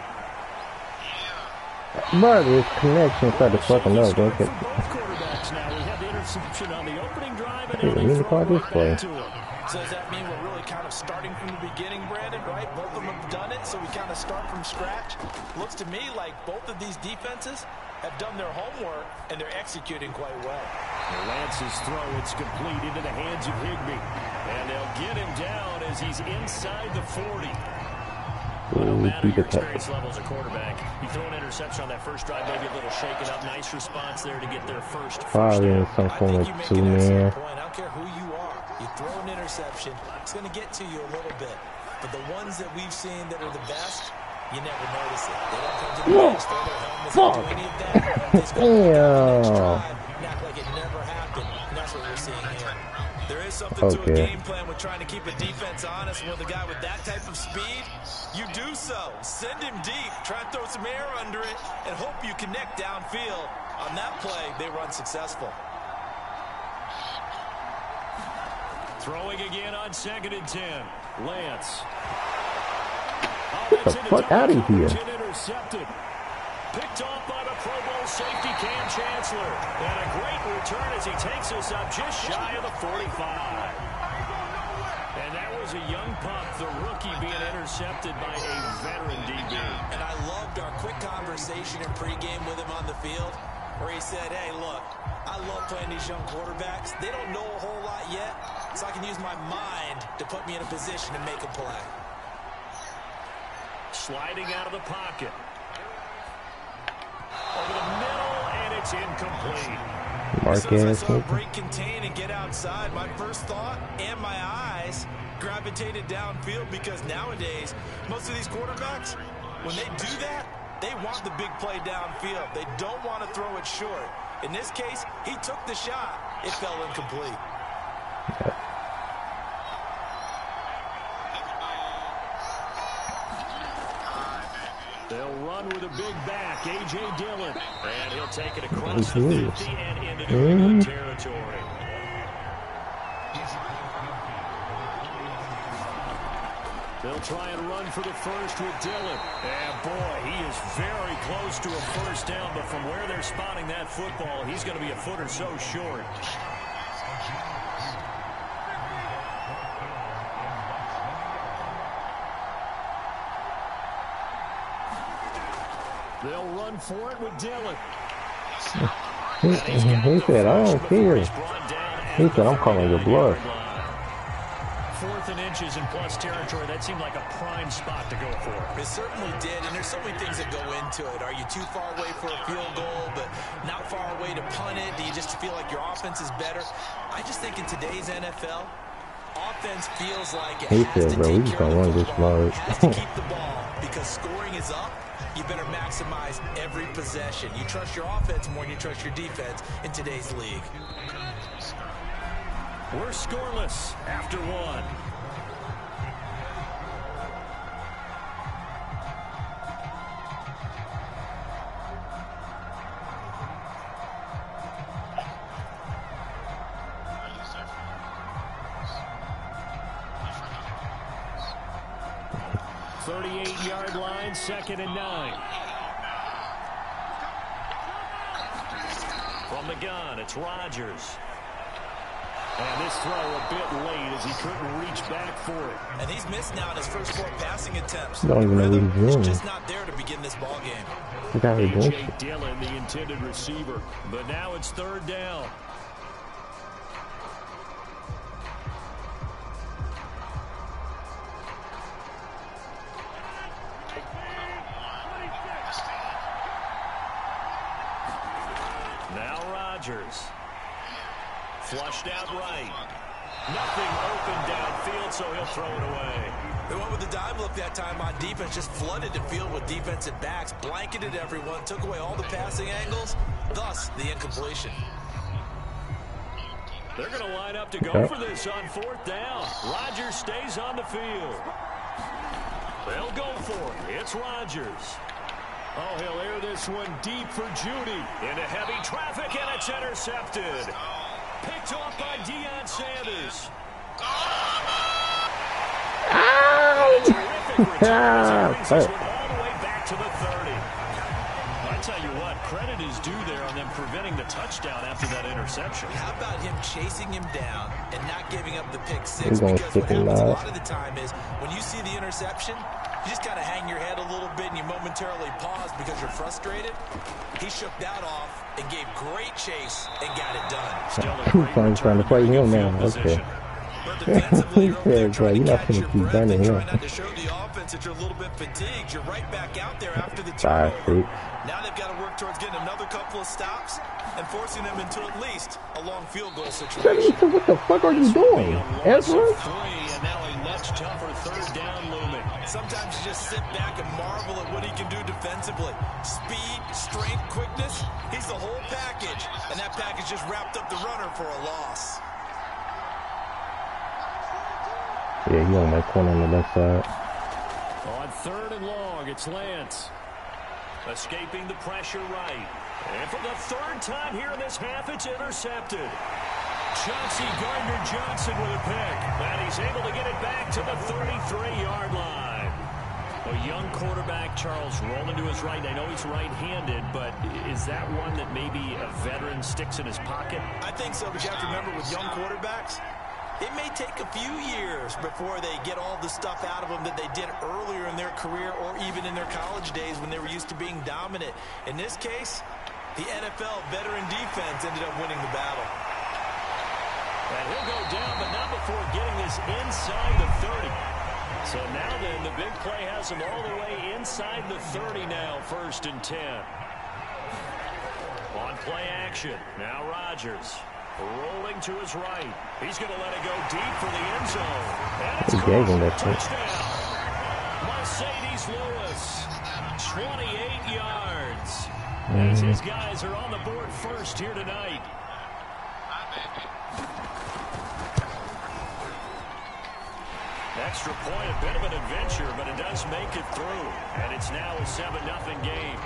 Bro, this connection started to fucking up, don't it? Both quarterbacks now. We had the interception on the opening drive and Yeah, now we need they to call throw this right play. back to him. So does that mean we're really kind of starting from the beginning, Brandon, right? Both of them have done it, so we kind of start from scratch. Looks to me like both of these defenses have done their homework, and they're executing quite well. Lance's throw, it's complete into the hands of Higbee. And they'll get him down as he's inside the 40. No matter your experience level as a quarterback, you throw an interception on that first drive, maybe a little shaken up. Nice response there to get their first down. Some form of two-man. I don't care who you are. You throw an interception, it's going to get to you a little bit. But the ones that we've seen that are the best, you never notice it. They don't come to the bench, throw their helmets, don't do any of that. They just go to the next drive and act like it never happened. And that's what we're seeing here. There is something to a game plan with trying to keep a defense honest. With a guy with that type of speed, you do so. Send him deep, try and throw some air under it, and hope you connect downfield. On that play, they run successful. Throwing again on 2nd and 10. Lance. Get the fuck out of here. Intercepted. Picked off by the Pro Bowl safety Cam Chancellor. And a great return as he takes us up just shy of the 45. And that was a young pup, the rookie, being intercepted by a veteran DB. And I loved our quick conversation in pregame with him on the field, where he said, hey, look, I love playing these young quarterbacks. They don't know a whole lot yet, so I can use my mind to put me in a position to make a play. Sliding out of the pocket. Over the middle, and it's incomplete. Marquez. So break, contain, and get outside. My first thought and my eyes gravitated downfield because nowadays, most of these quarterbacks, when they do that, they want the big play downfield. They don't want to throw it short. In this case, he took the shot. It fell incomplete. They'll run with a big back, A.J. Dillon. And he'll take it across the 50 and into New England territory. They'll try and run for the first with Dillon. And boy, he is very close to a first down, but from where they're spotting that football, he's going to be a foot or so short. They'll run for it with Dillon. He said, I don't care. He said, I'm calling your bluff. 4th and inches in plus territory. That seemed like a prime spot to go for. It certainly did, and there's so many things that go into it. Are you too far away for a field goal, but not far away to punt it? Do you just feel like your offense is better? I just think in today's NFL, offense feels like it has to take care of the football, has to keep the ball, because scoring is up. You better maximize every possession. You trust your offense more than you trust your defense in today's league. We're scoreless after one. .38-yard line, 2nd and 9. From the gun, it's Rodgers. And this throw a bit late as he couldn't reach back for it. And he's missed now in his first 4 passing attempts. Don't even know what he's doing. It's just not there to begin this ball game. A.J. Dillon, the intended receiver. But now it's 3rd down. Now Rodgers. Flushed out right. Nothing open downfield, so he'll throw it away. They went with the dime look that time on defense, just flooded the field with defensive backs, blanketed everyone, took away all the passing angles, thus the incompletion. They're going to line up to go for this on 4th down. Rodgers stays on the field. They'll go for it. It's Rodgers. Oh, he'll air this one deep for Judy. Into heavy traffic, and it's intercepted. Picked off by Deion Sanders. Terrific return as he brings this one all the way back to the 30. I tell you what, credit is due there on them preventing the touchdown after that interception. How about him chasing him down and not giving up the pick six? He's gonna Because what stick him happens a out. lot of the time is when you see the interception, you just kind of hang your head a little bit and you momentarily pause because you're frustrated. He shook that off and gave great chase and got it done. Still a great Trying to fight him now. position. Okay. But defensively, you're over there Yeah, trying you're to not catch gonna your keep breath running and here. trying not to show the offense that you're a little bit fatigued. You're right back out there after the 5 turnover. feet. Now they've got to work towards getting another couple of stops and forcing them into at least a long field goal situation. What the fuck are you doing, Ezra? And now a much tougher third down looming. Sometimes you just sit back and marvel at what he can do defensively. Speed, strength, quickness. He's the whole package. And that package just wrapped up the runner for a loss. Yeah, he on that corner on the left side. On third and long, it's Lance. Escaping the pressure right. And for the third time here in this half, it's intercepted. Chauncey Gardner-Johnson with a pick. And he's able to get it back to the 33-yard line. A young quarterback, Charles, rolling to his right. I know he's right-handed, but is that one that maybe a veteran sticks in his pocket? I think so, but you have to remember with young quarterbacks, it may take a few years before they get all the stuff out of them that they did earlier in their career or even in their college days when they were used to being dominant. In this case, the NFL veteran defense ended up winning the battle. And he'll go down, but not before getting this inside the 30. So now then, the big play has him all the way inside the 30 now, 1st and 10. On play action, now Rodgers. Rolling to his right. He's going to let it go deep for the end zone. And it's touchdown. Mercedes Lewis, 28 yards. As his guys are on the board first here tonight. Extra point, a bit of an adventure, but it does make it through. And it's now a 7-0 game.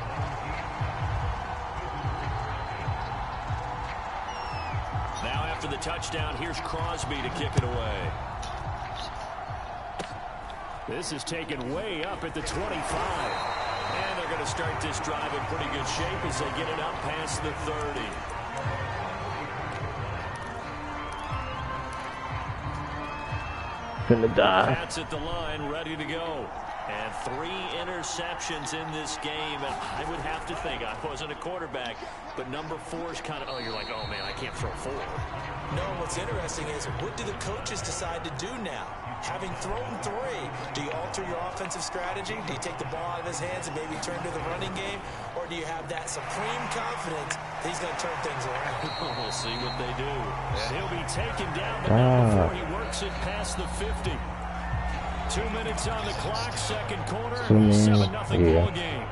Now after the touchdown, here's Crosby to kick it away. This is taken way up at the 25. And they're going to start this drive in pretty good shape as they get it up past the 30. Pats at the line, ready to go. And 3 interceptions in this game. And I would have to think, I wasn't a quarterback, but number 4 is kind of, you're like, oh, man, I can't throw 4. No, what's interesting is what do the coaches decide to do now? Having thrown 3, do you alter your offensive strategy? Do you take the ball out of his hands and maybe turn to the running game? Or do you have that supreme confidence that he's going to turn things around? We'll see what they do. And he'll be taken down, but not before he works it past the 50. 2 minutes on the clock, second quarter, 7-0 ball game.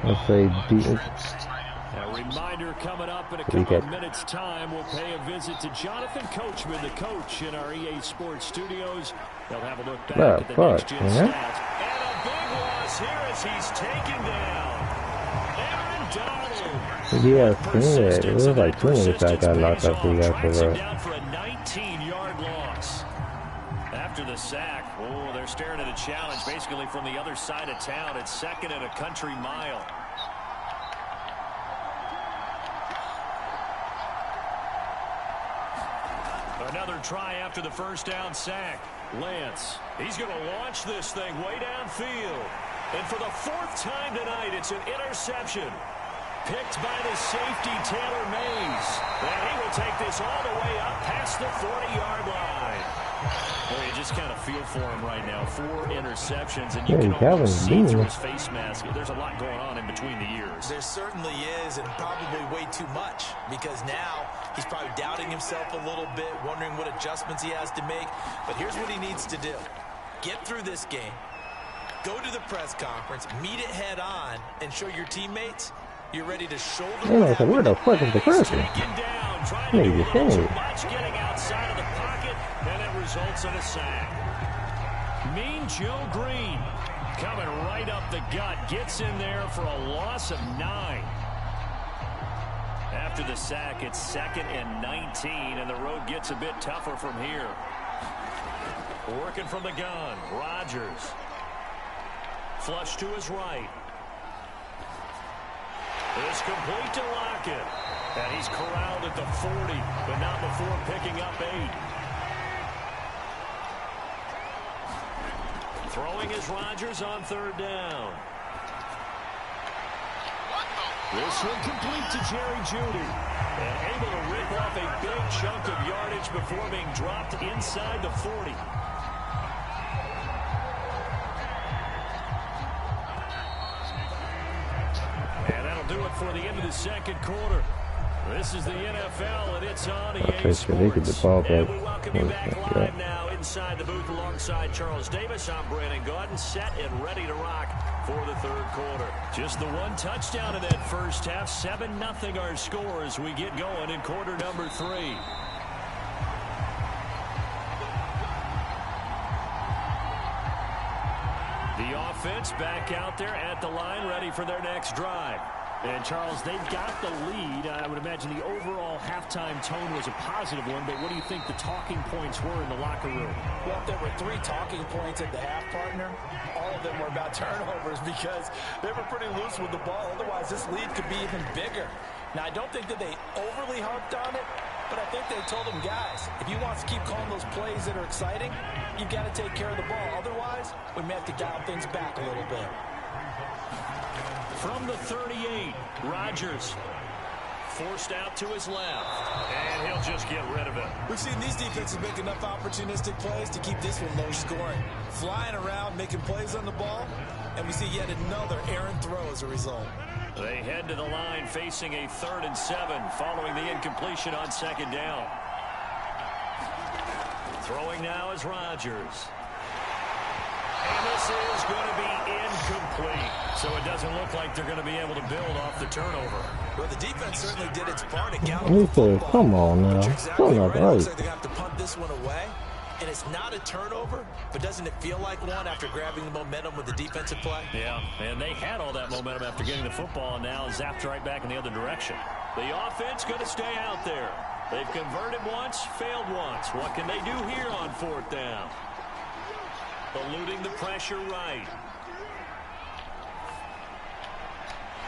Let's say A reminder coming up in a couple of minutes' time. We'll pay a visit to Jonathan Coachman, the coach in our EA Sports studios. They'll have a look back at the next-gen stats. And a big loss here as he's taken down. Aaron Donald. Yeah, it was like 2 minutes I got knocked out for that. Down for a 19-yard loss. After the sack, they're staring at a challenge basically from the other side of town. It's 2nd and a country mile. Another try after the first down sack. Lance, he's going to launch this thing way downfield. And for the 4th time tonight, it's an interception. Picked by the safety, Taylor Mays. And he will take this all the way up past the 40-yard line. Well, you just kind of feel for him right now. 4 interceptions, and you can almost see through his face mask. There's a lot going on in between the years. There certainly is, and probably way too much, because now he's probably doubting himself a little bit, wondering what adjustments he has to make. But here's what he needs to do. Get through this game, go to the press conference, meet it head on, and show your teammates you're ready to shoulder it. Where the fuck is the person? Trying to do a little too much, getting outside of the pocket, and it results in a sack. Mean Joe Green coming right up the gut, gets in there for a loss of 9. After the sack, it's 2nd and 19, and the road gets a bit tougher from here. Working from the gun, Rodgers. Flush to his right. It's complete to Lockett. And he's corralled at the 40, but not before picking up 8. Throwing is Rodgers on 3rd down. This one complete to Jerry Jeudy. And able to rip off a big chunk of yardage before being dropped inside the 40. And that'll do it for the end of the second quarter. This is the NFL, and it's on EA Sports. And we welcome you back live now inside the booth alongside Charles Davis. I'm Brandon Gaudin, set and ready to rock for the third quarter. Just the one touchdown in that first half. 7-0 our score as we get going in quarter number 3. The offense back out there at the line, ready for their next drive. And, Charles, they've got the lead. I would imagine the overall halftime tone was a positive one, but what do you think the talking points were in the locker room? Well, there were 3 talking points at the half, partner. All of them were about turnovers because they were pretty loose with the ball. Otherwise, this lead could be even bigger. Now, I don't think that they overly harped on it, but I think they told them, guys, if you want to keep calling those plays that are exciting, you've got to take care of the ball. Otherwise, we may have to dial things back a little bit. From the 38, Rodgers forced out to his left, and he'll just get rid of it. We've seen these defenses make enough opportunistic plays to keep this one low scoring. Flying around, making plays on the ball, and we see yet another errant throw as a result. They head to the line facing a 3rd and 7 following the incompletion on 2nd down. Throwing now is Rodgers. And this is going to be incomplete. So it doesn't look like they're going to be able to build off the turnover. Well, the defense certainly did its part at galloping football. Come on now. Exactly right. It looks like they're going to have to punt this one away. And it's not a turnover, but doesn't it feel like one after grabbing the momentum with the defensive play? Yeah, and they had all that momentum after getting the football, and now zapped right back in the other direction. The offense going to stay out there. They've converted once, failed once. What can they do here on 4th down? Eluding the pressure right.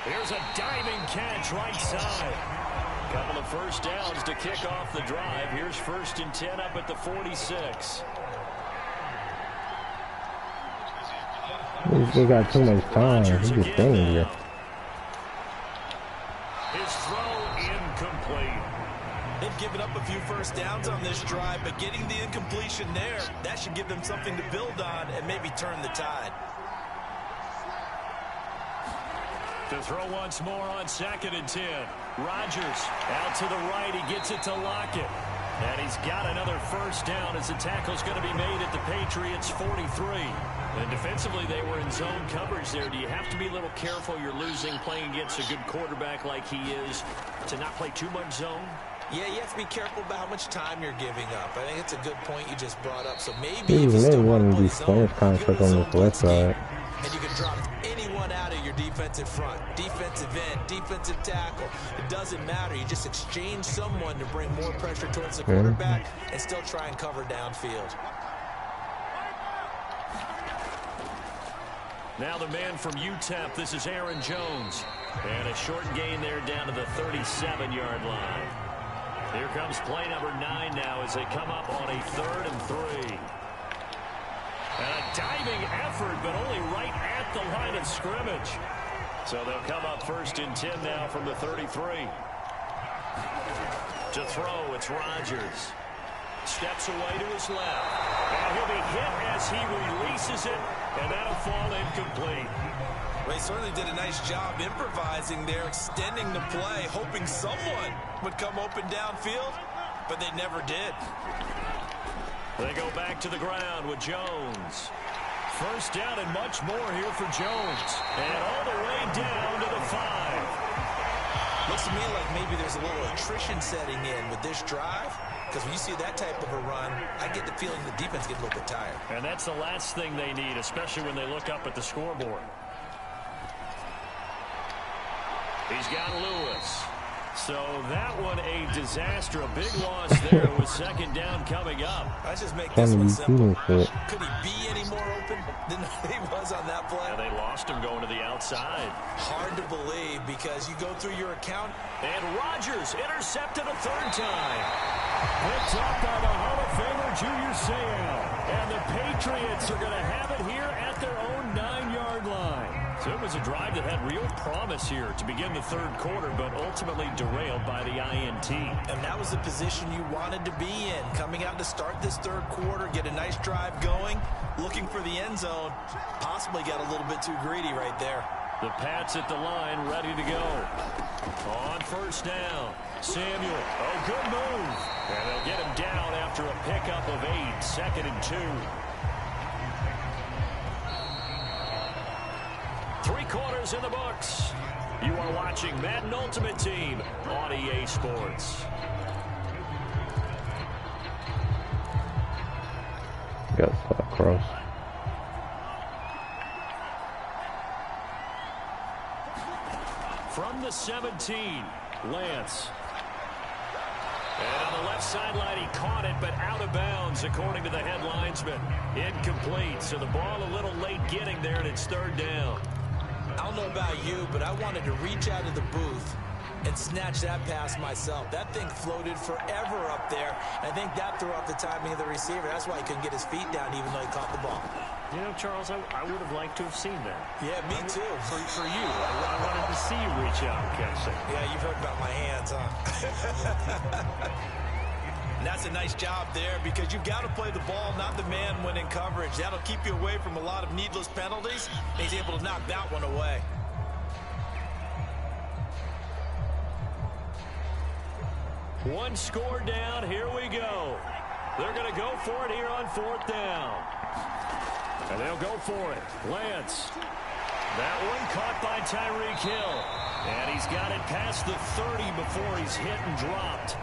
Here's a diving catch right side. Couple of first downs to kick off the drive. Here's 1st and 10 up at the 46. We got too much time. He's just standing here. His throw incomplete. They've given up a few first downs on this drive, but getting the incompletion there, that should give them something to build on and maybe turn the tide. To throw once more on 2nd and 10. Rodgers out to the right. He gets it to Lockett. And he's got another first down as the tackle's going to be made at the Patriots' 43. And defensively, they were in zone coverage there. Do you have to be a little careful? You're losing, playing against a good quarterback like he is, to not play too much zone? Yeah, you have to be careful about how much time you're giving up. I think it's a good point you just brought up. So maybe Dude, if you still want to play zone, contract on this left side. And you can drop anyone out of your defensive front, defensive end, defensive tackle. It doesn't matter. You just exchange someone to bring more pressure towards the quarterback and still try and cover downfield. Now the man from UTEP, this is Aaron Jones. And a short gain there down to the 37-yard line. Here comes play number 9 now as they come up on a 3rd and 3. And a diving effort, but only right at the line of scrimmage. So they'll come up 1st and 10 now from the 33. To throw, it's Rodgers. Steps away to his left. And he'll be hit as he releases it, and that'll fall incomplete. They certainly did a nice job improvising there, extending the play, hoping someone would come open downfield, but they never did. They go back to the ground with Jones. First down and much more here for Jones. And all the way down to the 5. Looks to me like maybe there's a little attrition setting in with this drive. Because when you see that type of a run, I get the feeling the defense gets a little bit tired. And that's the last thing they need, especially when they look up at the scoreboard. He's got Lewis. So that one a disaster, a big loss there with second down coming up. Let's just make this one simple. Could he be any more open than he was on that play? And they lost him going to the outside. Hard to believe because you go through your account. And Rodgers intercepted a third time. Picked up by the Hall of Famer Junior Seau. And the Patriots are going to have it here at their own 9-yard line. So it was a drive that had real promise here to begin the third quarter, but ultimately derailed by the INT. And that was the position you wanted to be in. Coming out to start this third quarter, get a nice drive going, looking for the end zone. Possibly got a little bit too greedy right there. The Pats at the line, ready to go. On first down, Samuel. Oh, good move. And they'll get him down after a pickup of 8, 2nd and 2. 3 quarters in the books. You are watching Madden Ultimate Team on EA Sports. got to slide across. From the 17, Lance. And on the left sideline, he caught it, but out of bounds, according to the head linesman. Incomplete, so the ball a little late getting there, and it's third down. I don't know about you, but I wanted to reach out of the booth and snatch that pass myself. That thing floated forever up there. I think that threw off the timing of the receiver. That's why he couldn't get his feet down even though he caught the ball. You know, Charles, I would have liked to have seen that. Yeah, me too. For you. I wanted to see you reach out and catch it. Yeah, you've heard about my hands, huh? And that's a nice job there because you've got to play the ball, not the man when in coverage. That'll keep you away from a lot of needless penalties. He's able to knock that one away. One score down. Here we go. They're going to go for it here on fourth down. And they'll go for it. Lance. That one caught by Tyreek Hill. And he's got it past the 30 before he's hit and dropped.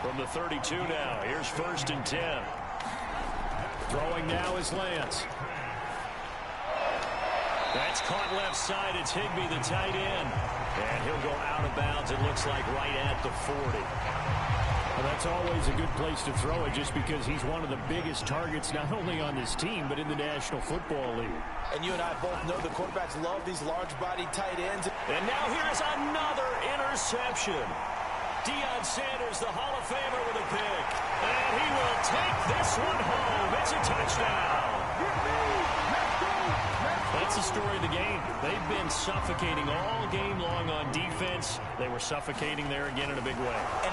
From the 32 now. Here's 1st and 10. Throwing now is Lance. That's caught left side. It's Higbee, the tight end. And he'll go out of bounds, it looks like, right at the 40. Well, that's always a good place to throw it just because he's one of the biggest targets not only on this team but in the National Football League. And you and I both know the quarterbacks love these large-bodied tight ends. And now here's another interception. Deion Sanders, the Hall of Famer, with a pick. And he will take this one home. It's a touchdown. That's the story of the game. They've been suffocating all game long on defense. They were suffocating there again in a big way. And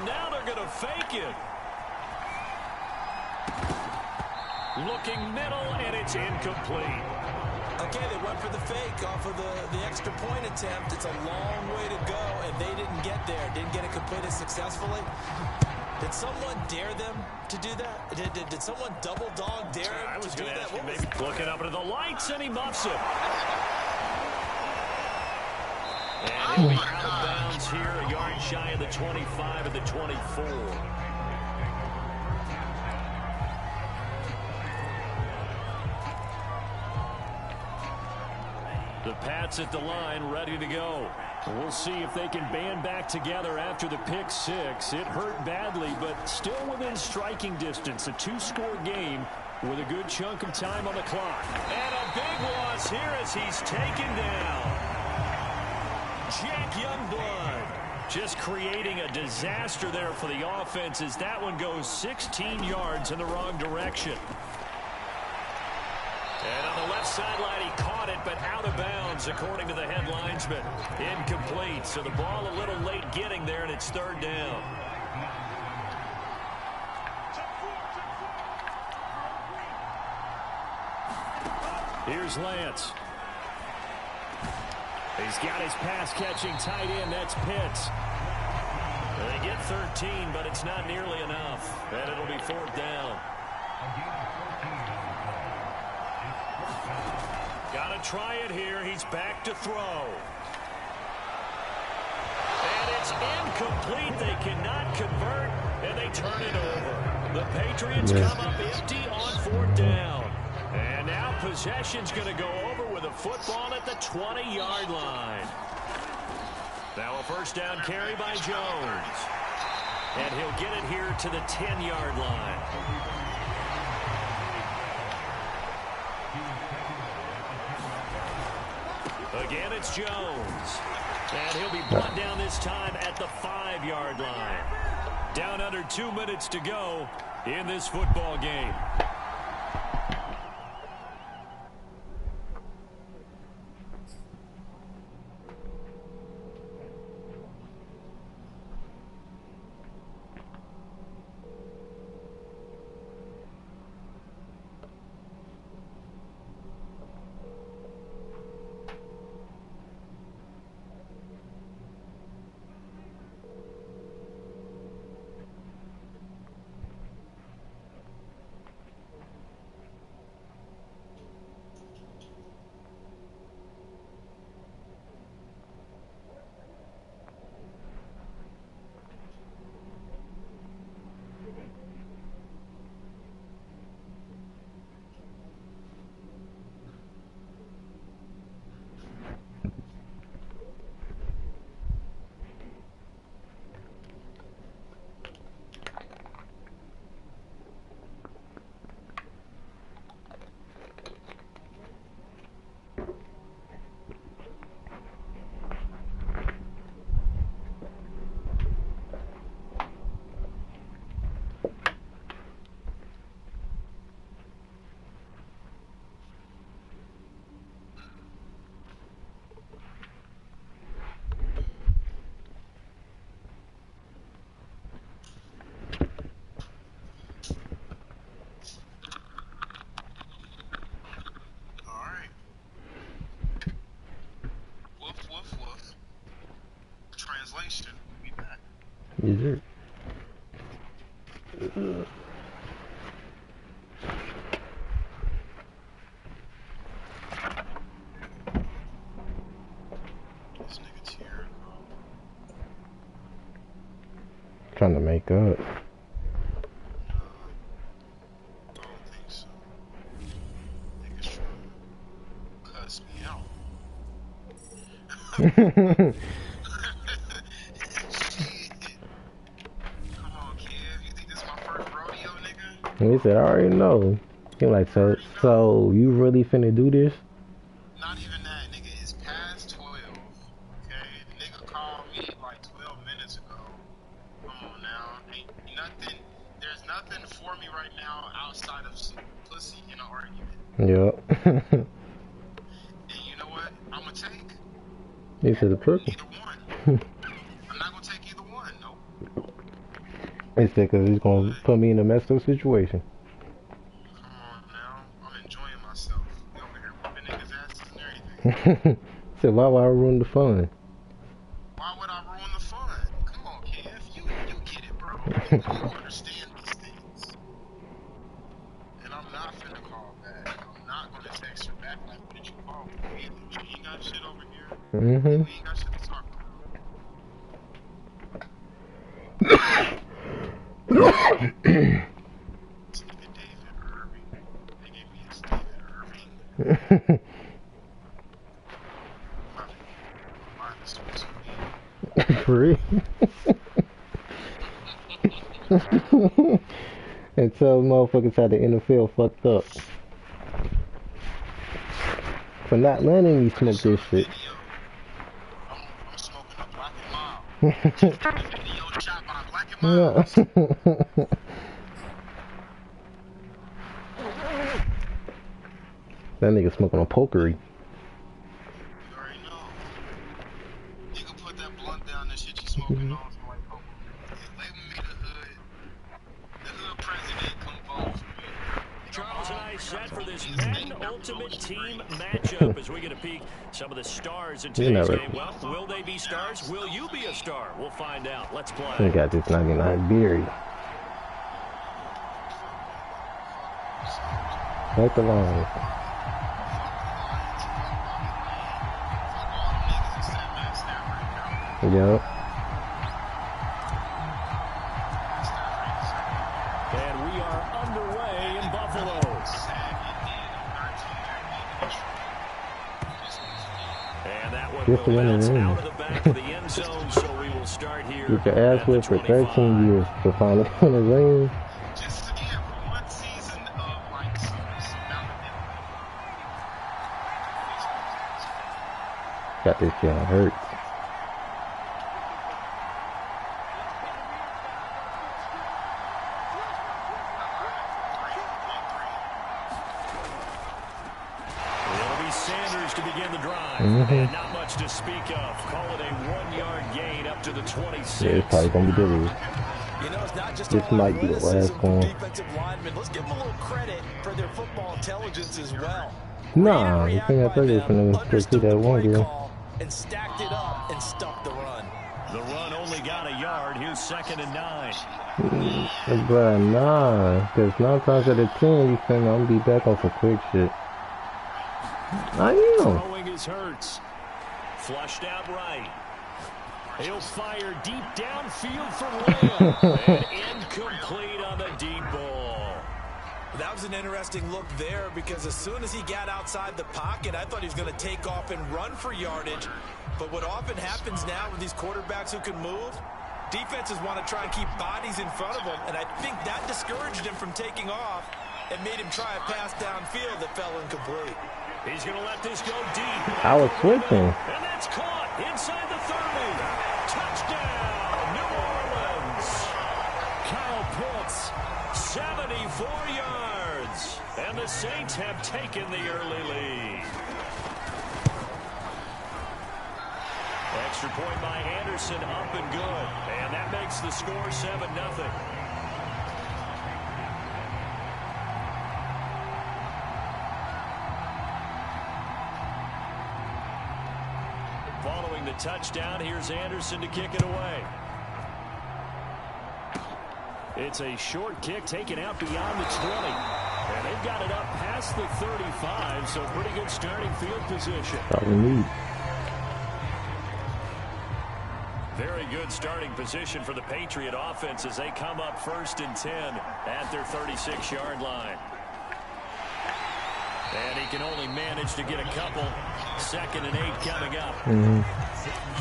now they're going to fake it. Looking middle, and it's incomplete. Okay, they went for the fake off of the extra point attempt. It's a long way to go, and they didn't get there. Didn't get it completed successfully. Did someone dare them to do that? Did someone double dog dare him to do that? Maybe looking up into the lights, and he muffs it. And he'll be out of bounds here, a yard shy of the 25 of the 24. The Pats at the line, ready to go. We'll see if they can band back together after the pick six. It hurt badly, but still within striking distance. A 2-score game with a good chunk of time on the clock. And a big loss here as he's taken down. Jack Youngblood just creating a disaster there for the offense as that one goes 16 yards in the wrong direction. And on the left sideline, he caught it, but out of bounds, according to the head linesman. Incomplete, so the ball a little late getting there, and it's third down. Here's Lance. He's got his pass-catching tight end. That's Pitts. They get 13, but it's not nearly enough. And it'll be fourth down. Got to try it here. He's back to throw. And it's incomplete. They cannot convert, and they turn it over. The Patriots come up empty on fourth down. And now possession's going to go over with a football at the 20-yard line. Now a first down carry by Jones. And he'll get it here to the 10-yard line. Again, it's Jones. And he'll be brought down this time at the 5-yard line. Down under 2 minutes to go in this football game. Is it? Trying to make up. I don't think so. Niggas trying to cuss me out. He said, I already know. He like, so you really finna do this? Not even that, nigga. It's past 12. Okay? The nigga called me like 12 minutes ago. Come on now. Ain't nothing. There's nothing for me right now outside of some pussy in an argument. Yep. And you know what? I'm gonna take. He said the purple. Either one. I'm not gonna take either one. Nope. He said, because he's going to put me in a messed up situation. Come on now. I'm enjoying myself. We over here whooping niggas' asses and everything. He said, why would I ruin the fun? Why would I ruin the fun? Come on, Kev. You get it, bro. You understand these things. And I'm not finna call back. I'm not gonna text her back like, what did you call me either? She ain't got shit over here. Mm-hmm. We ain't got shit to talk about. Stephen David Irving. They gave me a Stephen Irving. Free. And tell motherfuckers how the NFL fucked up for not letting me smoke this shit. I'm smoking a Black and Mild. Video shot by Black and Mild. That nigga smoking on pokery. You already know. You can put that blunt down, that shit you smoking on, some like poker. Label me the hood. The hood president come vote for me. Charles and I set for this Madden Ultimate Team matchup as we get a peek. Some of the stars in today's game. Well, will they be stars? Will you be a star? We'll find out. Let's play. I got this nugget in Iberia. Right the line. Yep. And we are underway in Buffalo. And that one just to win the ring. Get your ass whipped for 13 years to finally win the ring. Just again, 1 season of like some amount of Got this shit on hurt. And not much to speak of. Call it a 1-yard gain up to the 26. Yeah, it's probably gonna be good. You know, it's not just This might be the last one. Defensive linemen. Let's give them a little credit for their football intelligence as well. Nah, you think I thought they was gonna see that one girl. And stacked it up and stuffed the run. The run only got a yard. Here's 2nd and 9. But nah, because 9 times out of 10, you think I'm gonna be back on some quick shit. I am. Throwing his Hurts. Flushed out right. He'll fire deep downfield for Lamb. And incomplete on the deep ball. That was an interesting look there because as soon as he got outside the pocket, I thought he was going to take off and run for yardage. But what often happens now with these quarterbacks who can move, defenses want to try and keep bodies in front of them. And I think that discouraged him from taking off and made him try a pass downfield that fell incomplete. He's going to let this go deep. I was switching. And that's caught inside the 30. Touchdown, New Orleans. Kyle Pitts, 74 yards. And the Saints have taken the early lead. Extra point by Anderson, up and good. And that makes the score 7-0. Following the touchdown, here's Anderson to kick it away. It's a short kick taken out beyond the 20. And they've got it up past the 35, so pretty good starting field position. Probably need. Very good starting position for the Patriot offense as they come up 1st and 10 at their 36-yard line. And he can only manage to get a couple. 2nd and 8 coming up.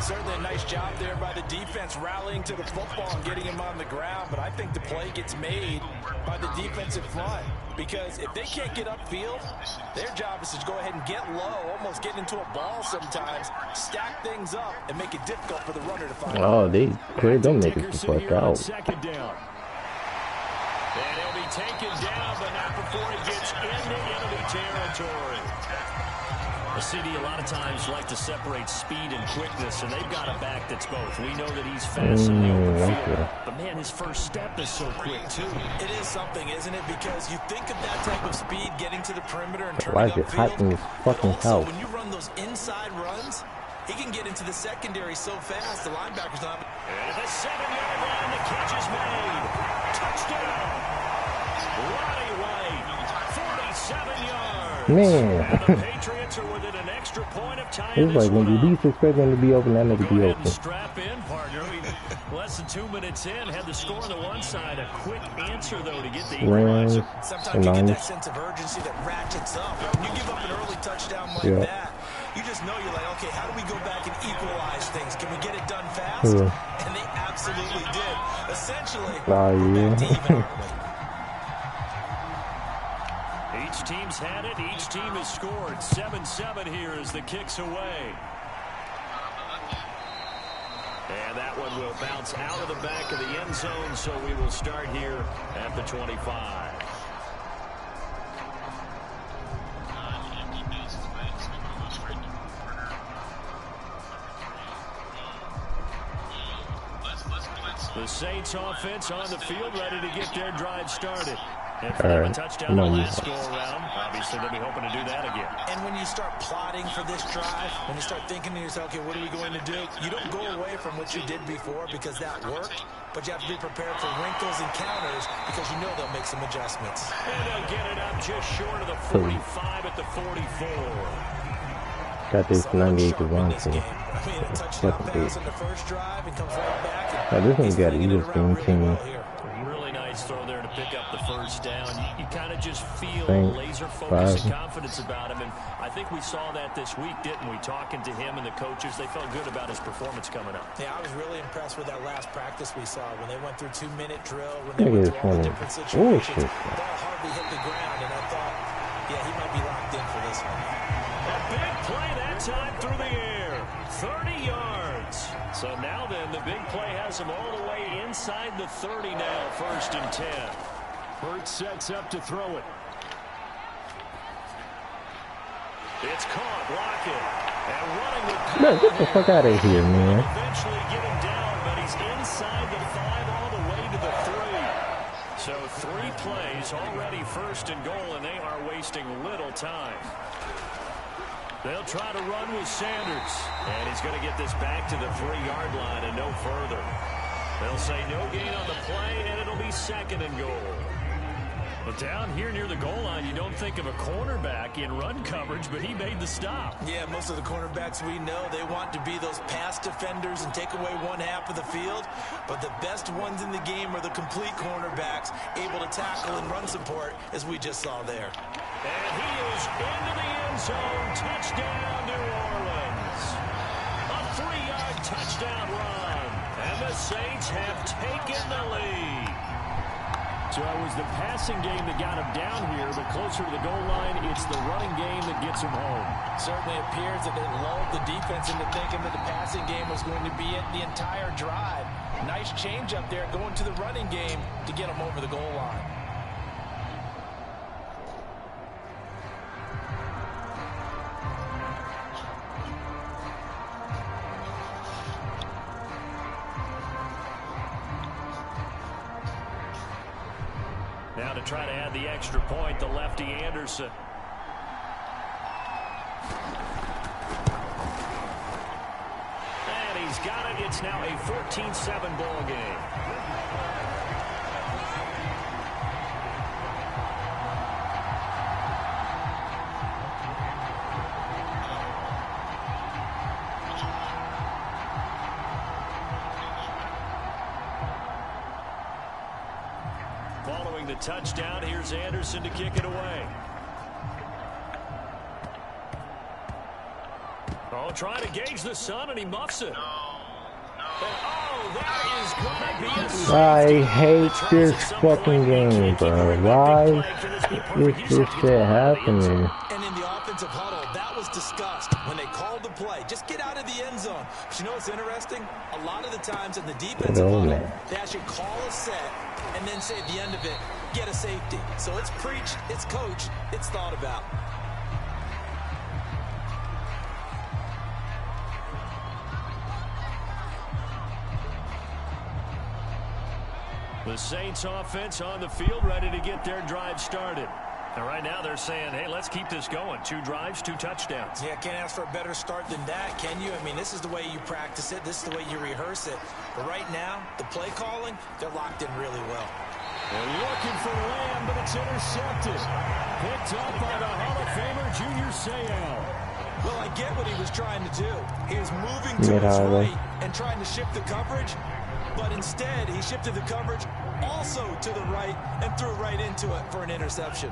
Certainly a nice job there by the defense rallying to the football and getting him on the ground. But I think the play gets made by the defensive front. Because if they can't get upfield, their job is to go ahead and get low, almost get into a ball sometimes, stack things up, and make it difficult for the runner to find. Oh, they cleared them niggas the fuck out. 2nd down. And he'll be taken down, but not before he gets into enemy territory. The CD a lot of times like to separate speed and quickness, and they've got a back that's both. We know that he's fast in the open field, but man, his first step is so quick too. It is something, isn't it? Because you think of that type of speed getting to the perimeter and turning upfield. Hot in this fucking house. When you run those inside runs, he can get into the secondary so fast the linebackers not. And the 7-yard line, the catch is made. Touchdown. Roddy White, 47 yards. Man. The Patriots are within an extra point of time. It's like when you least expect them to be open, that nigga be open. Strap in, partner. Less than 2 minutes in, had the score on the one side. A quick answer, though, to get the equalizer. Sometimes you get that sense of urgency that ratchets up. When you give up an early touchdown like that, you just know you're like, okay, how do we go back and equalize things? Can we get it done fast? And they absolutely did. Essentially, we're back to even. Each team's had it. Each team has scored. 7-7 here as the kick's away. And that one will bounce out of the back of the end zone, so we will start here at the 25. The Saints offense on the field, ready to get their drive started. And for them a touchdown the last go-around. Obviously, they'll be hoping to do that again. And when you start plotting for this drive, when you start thinking to yourself, okay, what are we going to do? You don't go away from what you did before because that worked, but you have to be prepared for wrinkles and counters because you know they'll make some adjustments. And they'll get it up just short of the 45 at the 44. Got this 98 to run for. I mean, a touchdown pass on the first drive and comes right back. Now, this one's got an evil team. Really nice nice throw there to pick up the first down. You kind of just feel laser focus and confidence about him, and I think we saw that this week, didn't we? Talking to him and the coaches, they felt good about his performance coming up. Yeah, I was really impressed with that last practice we saw when they went through 2-minute drill, when they went through all the different situations. The ball hardly hit the ground, and I thought, yeah, he might be locked in for this one. A big play that time through the air. 30 yards. So now then, the big play has him all the way inside the 30 now, 1st and 10. Hurts sets up to throw it. It's caught, Lockett. And running with power. Man, get the fuck out of here, man. Eventually get him down, but he's inside the 5 all the way to the 3. So 3 plays already 1st and goal, and they are wasting little time. They'll try to run with Sanders. And he's going to get this back to the 3-yard line and no further. They'll say no gain on the play, and it'll be 2nd and goal. Well, down here near the goal line, you don't think of a cornerback in run coverage, but he made the stop. Yeah, most of the cornerbacks we know, they want to be those pass defenders and take away one half of the field. But the best ones in the game are the complete cornerbacks, able to tackle and run support, as we just saw there. And he is into the end zone. Touchdown, New Orleans. A 3-yard touchdown run. And the Saints have taken the lead. So it was the passing game that got him down here, but closer to the goal line, it's the running game that gets him home. Certainly appears that they lulled the defense into thinking that the passing game was going to be it the entire drive. Nice change up there going to the running game to get them over the goal line. Now to try to add the extra point, the lefty Anderson. And he's got it. It's now a 14-7 ball game. Following the touchdown, here's Anderson to kick it away. Oh, trying to gauge the sun, and he muffs it. I hate this fucking game, bro. Why is this shit happening? And in the offensive huddle, that was discussed when they called the play. Just get out of the end zone. But you know what's interesting? A lot of the times in the defensive huddle, they actually call a set and then say at the end of it, get a safety. So it's preached, it's coached, it's thought about. The Saints offense on the field, ready to get their drive started. And right now they're saying, hey, let's keep this going. 2 drives, 2 touchdowns. Yeah, can't ask for a better start than that, can you? I mean, this is the way you practice it. This is the way you rehearse it. But right now, the play calling, they're locked in really well. They're looking for Lamb, but it's intercepted. Picked up by the Hall of Famer, Junior Seau. Well, I get what he was trying to do. He was moving to his right and trying to shift the coverage. But instead, he shifted the coverage also to the right and threw right into it for an interception.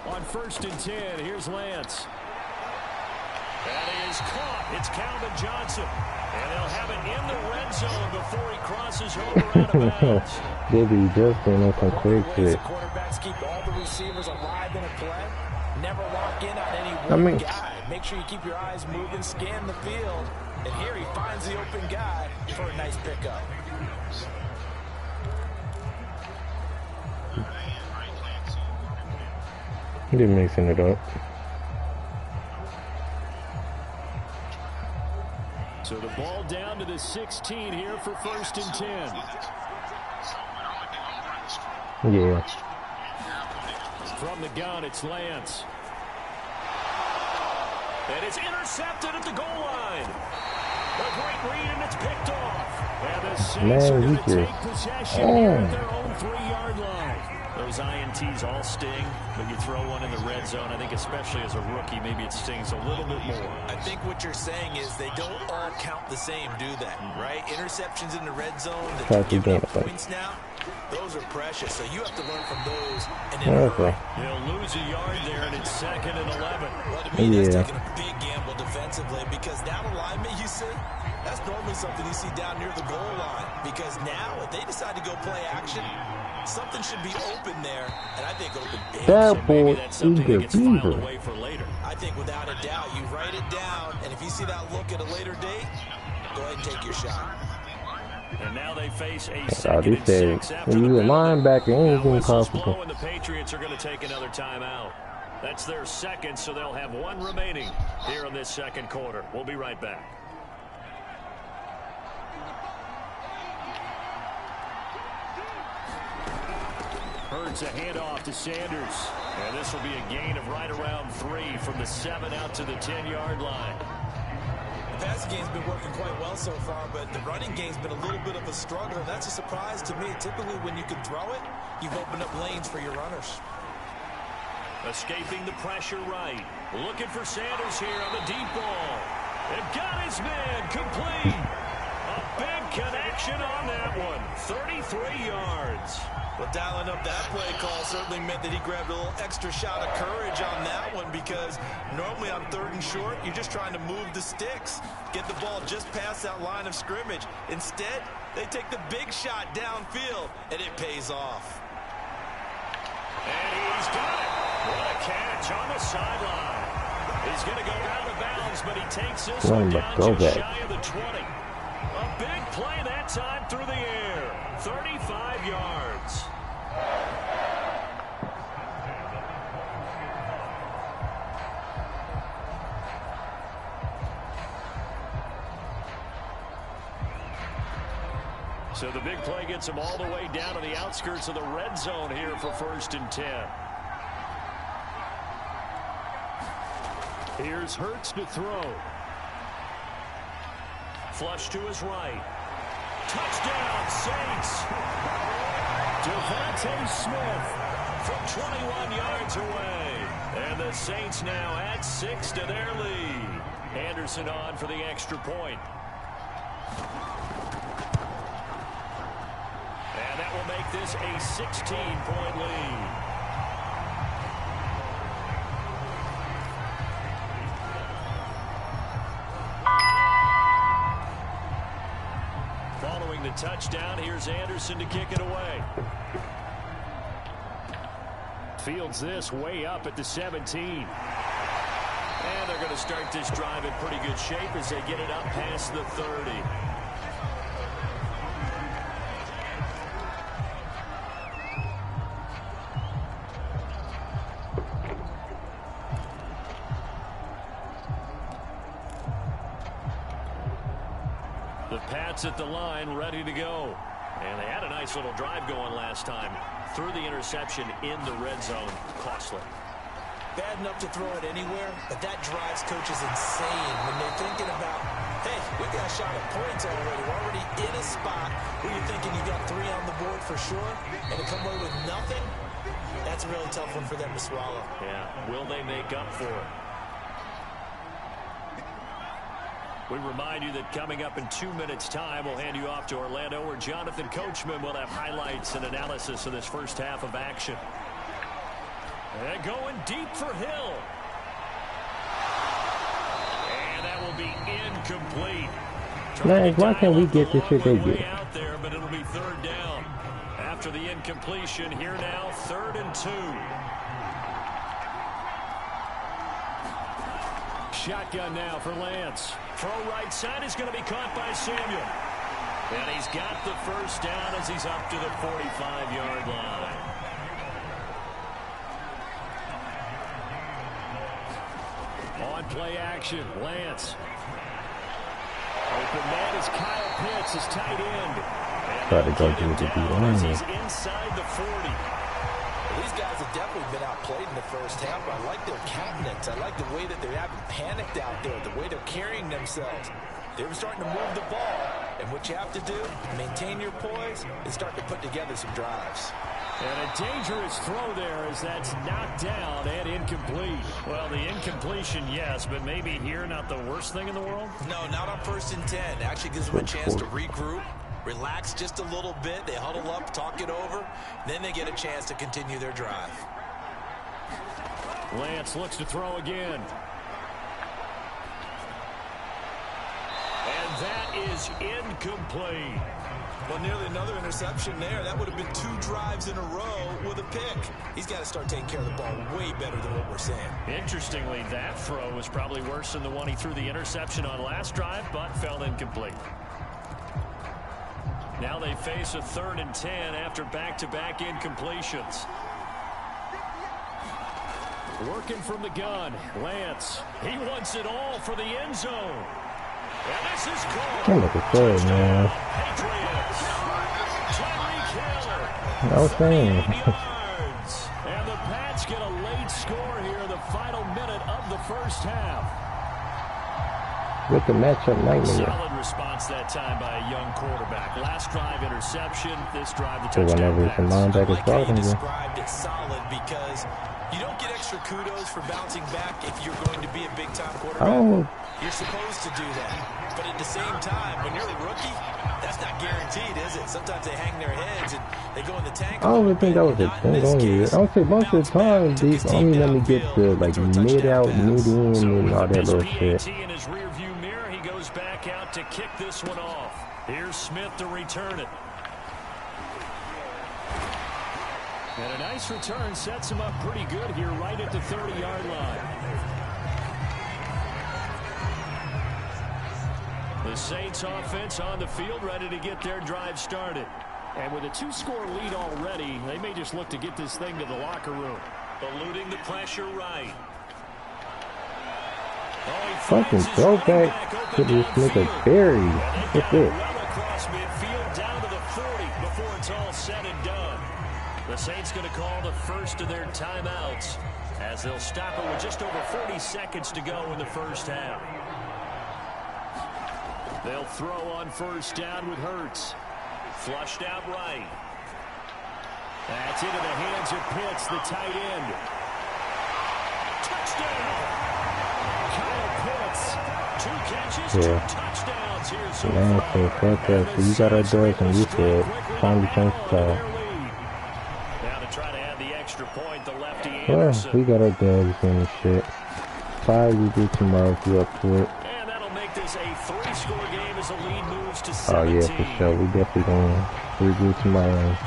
On 1st and 10, here's Lance. That is caught. It's Calvin Johnson. And they'll have it in the red zone before he crosses over out of bounds. Dibby just doing some quick shit. Quarterbacks keep all the receivers alive in a play. Never lock in on any one guy. Make sure you keep your eyes moving, scan the field. And here he finds the open guy for a nice pickup. They're mixing it up. So the ball down to the 16 here for 1st and 10. Yeah. From the gun, it's Lance. And it's intercepted at the goal line. A great read, and it's picked off. And the Saints Man, are he going to take just- possession here at their own 3-yard line. Those INTs all sting, but you throw one in the red zone. I think especially as a rookie, maybe it stings a little bit more. I think what you're saying is they don't all count the same, do they? Right? Interceptions in the red zone that Try you're to giving up get it. points now, those are precious. So you have to learn from those. And Okay. They'll lose a yard there, and it's 2nd and 11. Well, to me, that's Yeah. taking a big gamble defensively because that alignment you see, that's normally something you see down near the goal line. Because now, if they decide to go play action, something should be open there, and I think open big. That So maybe boy that's something that Eager gets filed Beaver. away for later. I think without a doubt, you write it down, and if you see that look at a later date, go ahead and take your shot. And now they face a That's all 2nd they and said. 6 after When the you a penalty. linebacker, Now anything whistles possible. blow, and the Patriots are going to take another timeout. That's their 2nd, so they'll have 1 remaining here in this 2nd quarter. We'll be right back. Hurts a handoff to Sanders. And this will be a gain of right around 3 from the 7 out to the 10-yard line. The passing game's been working quite well so far, but the running game's been a little bit of a struggle, and that's a surprise to me. Typically, when you can throw it, you've opened up lanes for your runners. Escaping the pressure right. Looking for Sanders here on the deep ball. And got his man complete. A big connection on that one. 33 yards. Well, dialing up that play call certainly meant that he grabbed a little extra shot of courage on that one because normally on 3rd and short, you're just trying to move the sticks, get the ball just past that line of scrimmage. Instead, they take the big shot downfield, and it pays off. And he's got it. What a catch on the sideline. He's going to go out of bounds, but he takes this one down just shy of the 20. A big play that time through the air. 35 yards. So the big play gets him all the way down to the outskirts of the red zone here for 1st and 10. Here's Hurts to throw. Flush to his right. Touchdown, Saints. Devontae Smith from 21 yards away. And the Saints now add 6 to their lead. Anderson on for the extra point. And that will make this a 16-point lead. Following the touchdown, here's Anderson to kick it away. Fields this way up at the 17. And they're going to start this drive in pretty good shape as they get it up past the 30. The Pats at the line, ready to go. And they had a nice little drive going last time. Threw the interception in the red zone. Costly. Bad enough to throw it anywhere, but that drives coaches insane when they're thinking about, hey, we got a shot at points already. We're already in a spot where you're thinking you got 3 on the board for sure, and to come away with nothing, that's a really tough one for them to swallow. Yeah, will they make up for it? We remind you that coming up in 2 minutes' time, we'll hand you off to Orlando, where Jonathan Coachman will have highlights and analysis of this first half of action. And going deep for Hill. And that will be incomplete. Man, why can't we get this shit they get? Out there, but it'll be 3rd down. After the incompletion, here now, 3rd and 2. Shotgun now for Lance. Throw right side is going to be caught by Samuel. And he's got the first down as he's up to the 45-yard line. On play action, Lance. Open man is Kyle Pitts, his tight end. Try to go to the down as line. he's inside the 40. These guys have definitely been outplayed in the first half, but I like their countenance. I like the way that they haven't panicked out there, the way they're carrying themselves. They're starting to move the ball, and what you have to do, maintain your poise and start to put together some drives. And a dangerous throw there as that's knocked down and incomplete. Well, the incompletion, yes, but maybe here not the worst thing in the world? No, not on 1st and 10. Actually gives them a chance to regroup, relax just a little bit. They huddle up, talk it over. Then they get a chance to continue their drive. Lance looks to throw again. And that is incomplete. Well, nearly another interception there. That would have been 2 drives in a row with a pick. He's got to start taking care of the ball way better than what we're saying. Interestingly, that throw was probably worse than the one he threw the interception on last drive, but fell incomplete. Now they face a 3rd and 10 after back-to-back incompletions. Working from the gun, Lance. He wants it all for the end zone. And this is called. I'm looking forward, man. I was saying. And the Pats get a late score here in the final minute of the first half. With the matchup nightmare. Solid response that time by a young quarterback. Last drive interception. This drive the So touchdown whenever it's a linebacker I like how you starting, described it solid because you don't get extra kudos for bouncing back if you're going to be a big-time quarterback. oh, You're supposed to do that. But at the same time, when you're a rookie, that's not guaranteed, is it? Sometimes they hang their heads and they go in the tank. I don't even think that was a thing only. I would say most of the time, these only let me get the like mid out, mid in, and all that little shit. In his rearview mirror, he goes back out to kick this one off. Here's Smith to return it. And a nice return sets him up pretty good here right at the 30-yard line. The Saints offense on the field ready to get their drive started. And with a 2-score lead already, they may just look to get this thing to the locker room. Eluding the pressure right. Fucking throwback to this nigga Barry. What's it? Across midfield down to the 40 before it's all said and done. The Saints going to call the first of their timeouts as they'll stop it with just over 40 seconds to go in the first half. They'll throw on first down with Hurts. Flushed out right. That's into the hands of Pitts, the tight end. Touchdown! Kyle Pitts, 2 catches, 2 touchdowns here so Man, so fuck that. So you got our doors and you said, time to change the style. Now to try to add the extra point, the lefty Well, Anderson. we got our doors and shit. Probably we do tomorrow if you up to it. And that'll make this a 3-score game as the lead moves to 17. Oh yeah, for sure. We definitely gonna review tomorrow.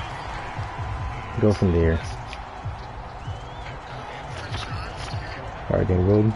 Go from there. Alright then, Golden.